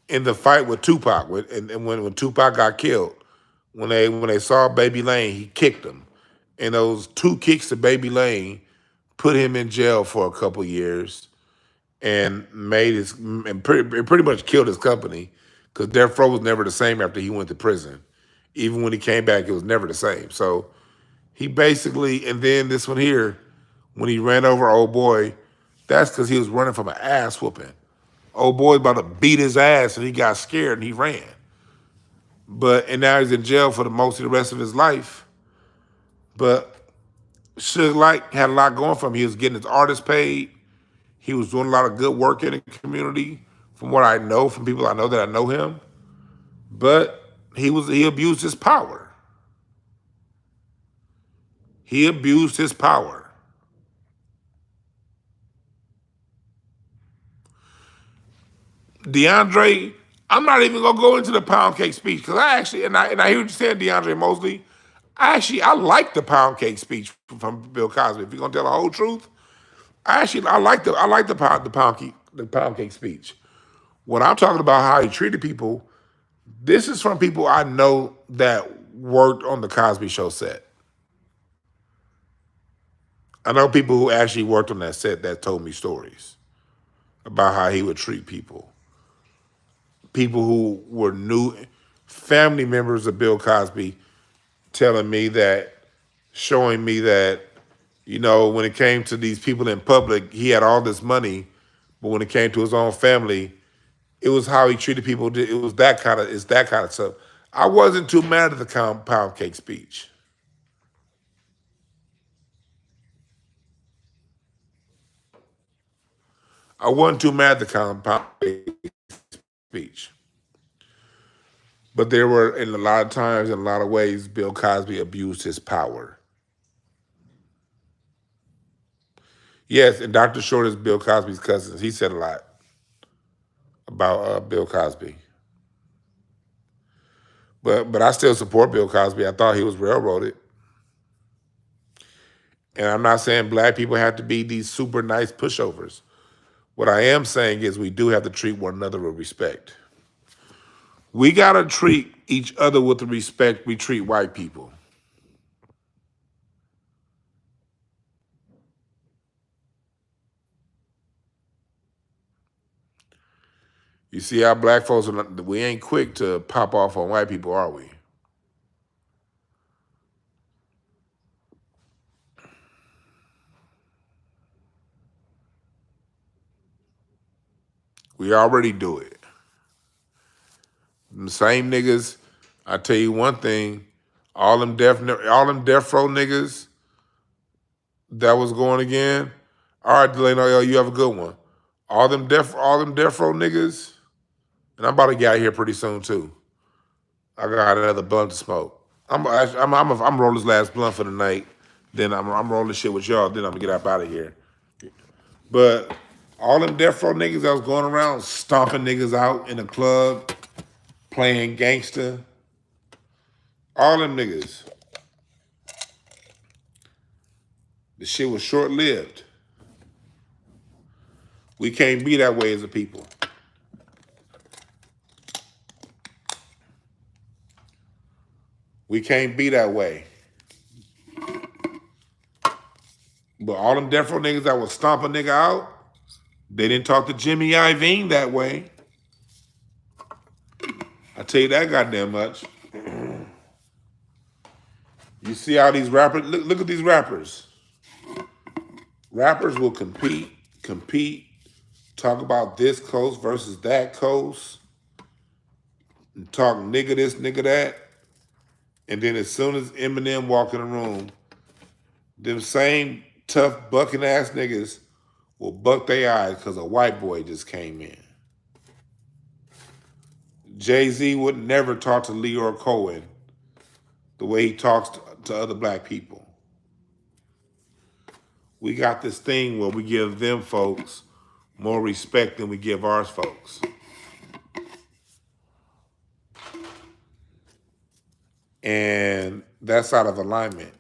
in the fight with Tupac, and when Tupac got killed, when they saw Baby Lane, he kicked him. And those 2 kicks to Baby Lane put him in jail for a couple years and pretty much killed his company because Death Row was never the same after he went to prison. Even when he came back, it was never the same. So he basically, and then this one here, when he ran over old boy, that's because he was running from an ass whooping. Old boy about to beat his ass and he got scared and he ran. And now he's in jail for the most of the rest of his life. But Suge Knight had a lot going for him. He was getting his artist paid. He was doing a lot of good work in the community, from what I know, from people I know that I know him. But he abused his power. He abused his power. DeAndre, I'm not even gonna go into the pound cake speech because I actually, and I hear what you're saying, DeAndre Mosley. I like the pound cake speech from Bill Cosby. If you're gonna tell the whole truth, I like the pound cake speech. When I'm talking about how he treated people, this is from people I know that worked on the Cosby Show set. I know people who actually worked on that set that told me stories about how he would treat people. People who were new, family members of Bill Cosby telling me that, showing me that, when it came to these people in public, he had all this money, but when it came to his own family, it was how he treated people. It was it's that kind of stuff. I wasn't too mad at the pound cake speech. I wasn't too mad at the pound cake speech. But there were, in a lot of times, in a lot of ways, Bill Cosby abused his power. Yes, and Dr. Short is Bill Cosby's cousin. He said a lot about Bill Cosby. But I still support Bill Cosby. I thought he was railroaded. And I'm not saying black people have to be these super nice pushovers. What I am saying is we do have to treat one another with respect. We got to treat each other with the respect we treat white people. You see how black folks, we ain't quick to pop off on white people, are we? We already do it. The same niggas, I tell you one thing, all them death row niggas that was going again. All right, Delano, you have a good one. All them death row niggas, and I'm about to get out of here pretty soon too. I got another blunt to smoke. I'm rolling this last blunt for the night. Then I'm rolling shit with y'all. Then I'm gonna get up out of here. But all them death row niggas that was going around stomping niggas out in the club, playing gangster. All them niggas. The shit was short-lived. We can't be that way as a people. We can't be that way. But all them death row niggas that would stomp a nigga out, they didn't talk to Jimmy Iovine that way. I tell you that goddamn much. You see how these rappers, look at these rappers. Rappers will compete, talk about this coast versus that coast, and talk nigga this, nigga that. And then as soon as Eminem walk in the room, them same tough bucking ass niggas will buck their eyes because a white boy just came in. Jay-Z would never talk to Leor Cohen the way he talks to other black people. We got this thing where we give them folks more respect than we give ours folks. And that's out of alignment.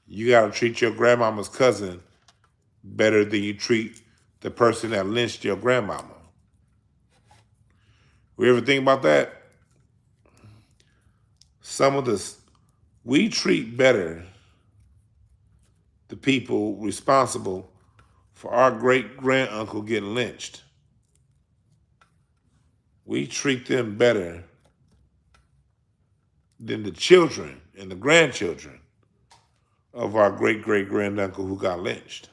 You got to treat your grandmama's cousin better than you treat the person that lynched your grandmama. We ever think about that? We treat better the people responsible for our great-granduncle getting lynched. We treat them better than the children and the grandchildren of our great-great-granduncle who got lynched.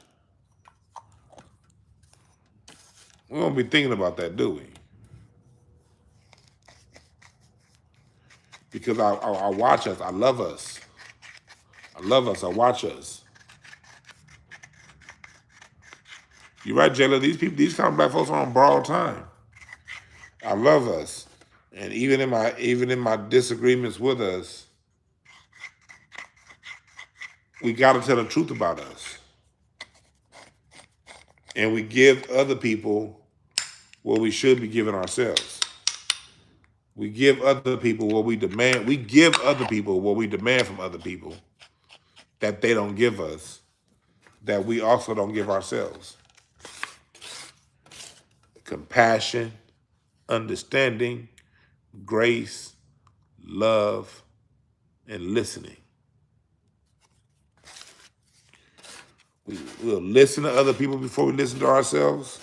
We don't be thinking about that, do we? Because I watch us. I love us. I love us. I watch us. You're right, Jayla. These kind of black folks are on borrowed time. I love us. And even in my disagreements with us, we got to tell the truth about us. And we give other people what we should be giving ourselves. We give other people what we demand. We give other people what we demand from other people that they don't give us, that we also don't give ourselves. Compassion, understanding, grace, love, and listening. We'll listen to other people before we listen to ourselves.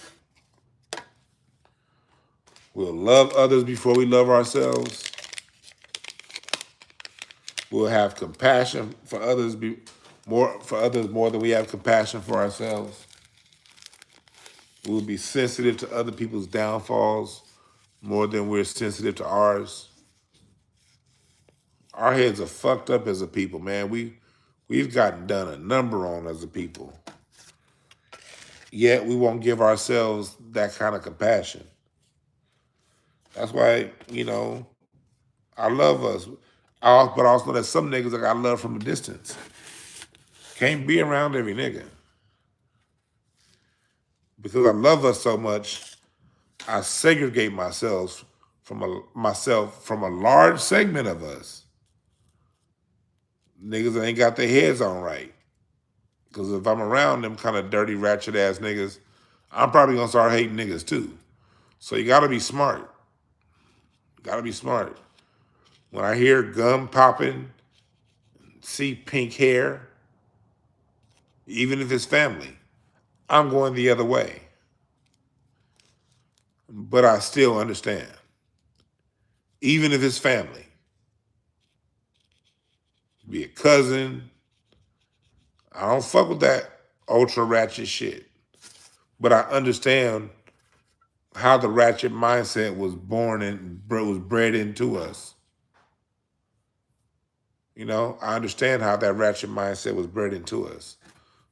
We'll love others before we love ourselves. We'll have compassion for others more than we have compassion for ourselves. We'll be sensitive to other people's downfalls more than we're sensitive to ours. Our heads are fucked up as a people, man. We've gotten done a number on as a people. Yet we won't give ourselves that kind of compassion. That's why, I love us. But also there's some niggas that I love from a distance. Can't be around every nigga. Because I love us so much, I segregate myself from a large segment of us. Niggas that ain't got their heads on right. Because if I'm around them kind of dirty, ratchet ass niggas, I'm probably gonna start hating niggas too. So you gotta be smart. Gotta be smart. When I hear gum popping, see pink hair, even if it's family, I'm going the other way. But I still understand. Even if it's family. Be a cousin. I don't fuck with that ultra ratchet shit. But I understand how the ratchet mindset was born and was bred into us. I understand how that ratchet mindset was bred into us.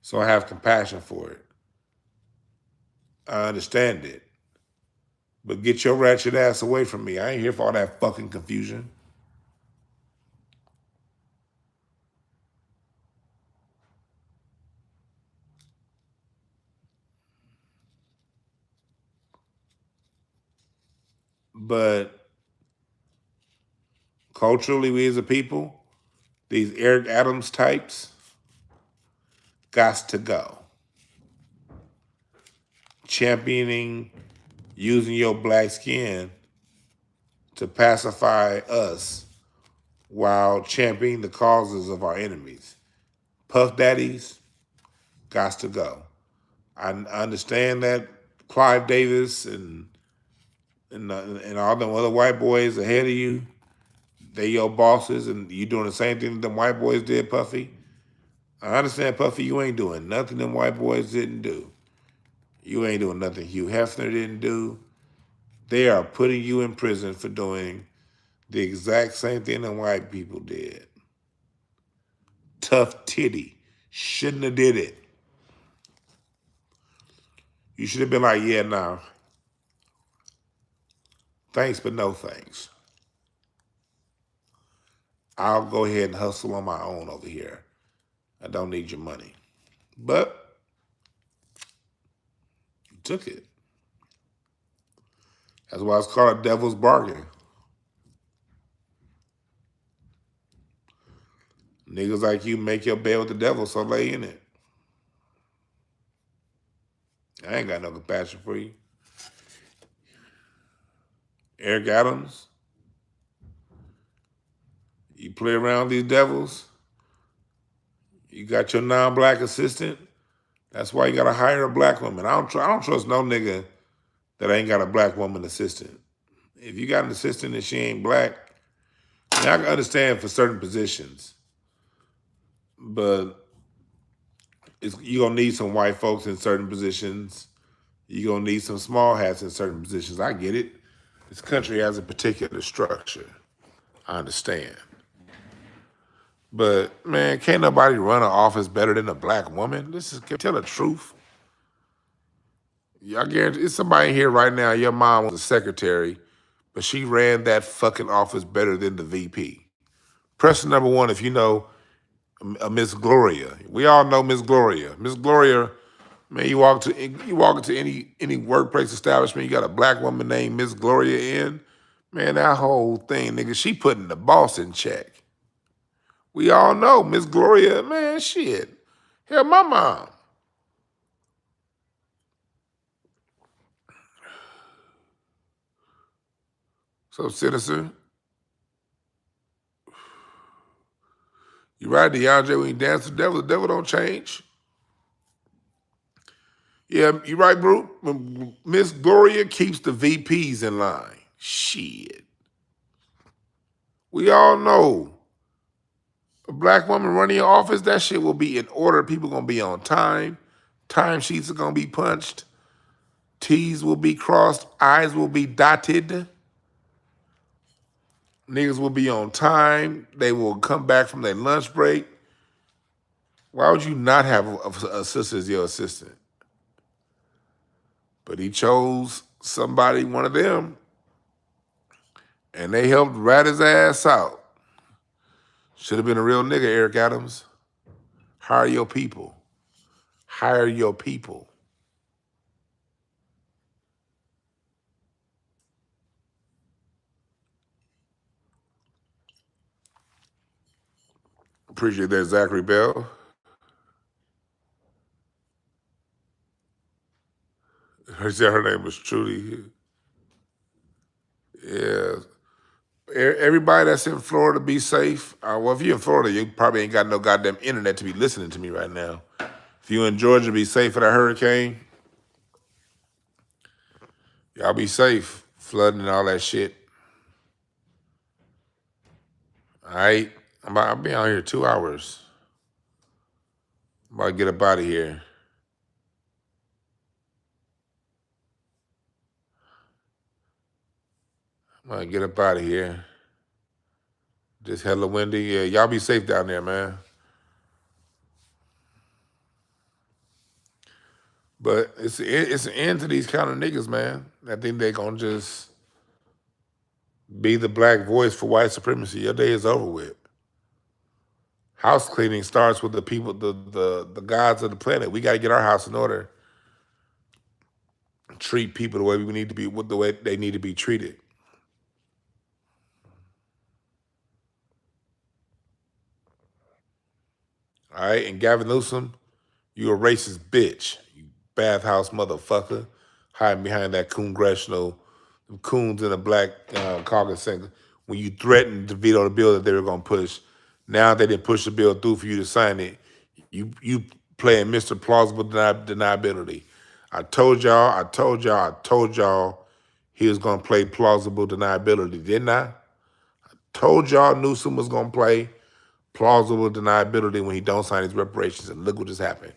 So I have compassion for it. I understand it. But get your ratchet ass away from me. I ain't here for all that fucking confusion. But culturally, we as a people, these Eric Adams types, gots to go. Championing, using your black skin to pacify us while championing the causes of our enemies. Puff daddies, gots to go. I understand that Clive Davis and all them other white boys ahead of you, they your bosses, and you doing the same thing that them white boys did, Puffy. I understand, Puffy, you ain't doing nothing them white boys didn't do. You ain't doing nothing Hugh Hefner didn't do. They are putting you in prison for doing the exact same thing that white people did. Tough titty. Shouldn't have did it. You should have been like, yeah, nah. Thanks, but no thanks. I'll go ahead and hustle on my own over here. I don't need your money. But you took it. That's why it's called a devil's bargain. Niggas like you make your bed with the devil, so lay in it. I ain't got no compassion for you. Eric Adams, you play around these devils, you got your non-black assistant, that's why you gotta hire a black woman. I don't trust no nigga that ain't got a black woman assistant. If you got an assistant and she ain't black, I can understand for certain positions, but you're gonna need some white folks in certain positions. You're gonna need some small hats in certain positions. I get it. This country has a particular structure. I understand. But man, can't nobody run an office better than a black woman? Tell the truth. I guarantee it's somebody here right now. Your mom was a secretary, but she ran that fucking office better than the VP. Person number one, if you know Miss Gloria. We all know Miss Gloria. Miss Gloria Man, you walk into any workplace establishment, you got a black woman named Miss Gloria in. Man, that whole thing, nigga, she putting the boss in check. We all know Miss Gloria, man, shit. Hell, my mom. So, citizen, you right, DeAndre, when you dance with the devil don't change. Yeah, you right, bro. Miss Gloria keeps the VPs in line. Shit. We all know a black woman running your office, that shit will be in order. People gonna be on time. Time sheets are gonna be punched. T's will be crossed. I's will be dotted. Niggas will be on time. They will come back from their lunch break. Why would you not have a sister as your assistant? But he chose somebody, one of them, and they helped rat his ass out. Should have been a real nigga, Eric Adams. Hire your people. Hire your people. Appreciate that, Zachary Bell. Her name was Trudy. Yeah. Everybody that's in Florida, be safe. Well, if you're in Florida, you probably ain't got no goddamn internet to be listening to me right now. If you in Georgia, be safe for that hurricane. Y'all be safe. Flooding and all that shit. All right? I'll be out here 2 hours. I'm about to get up out of here. I'm about to get up out of here. Just hella windy. Yeah, y'all be safe down there, man. But it's an end to these kind of niggas, man. I think they gonna just be the black voice for white supremacy. Your day is over with. House cleaning starts with the people, the gods of the planet. We gotta get our house in order. Treat people the way we need to be, the way they need to be treated. All right, and Gavin Newsom, you a racist bitch, you bathhouse motherfucker, hiding behind that congressional, coons in a black caucus saying, when you threatened to veto the bill that they were gonna push, now they didn't push the bill through for you to sign it. You playing Mr. Plausible Deniability. I told y'all he was gonna play plausible deniability, didn't I? Told y'all Newsom was gonna play plausible deniability when he don't sign his reparations, and look what just happened.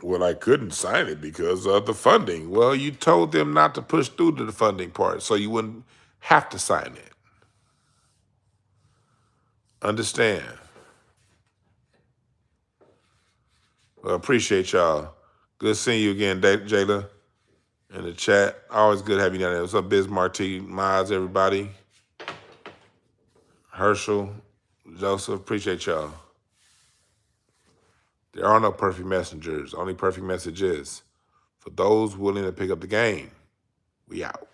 Well, I couldn't sign it because of the funding. Well, you told them not to push through to the funding part, so you wouldn't have to sign it. Understand? Well, appreciate y'all. Good seeing you again, Jayla, in the chat. Always good having you down there. What's up, Biz Marty, Miles, everybody? Herschel, Joseph, appreciate y'all. There are no perfect messengers. Only perfect message is for those willing to pick up the game. We out.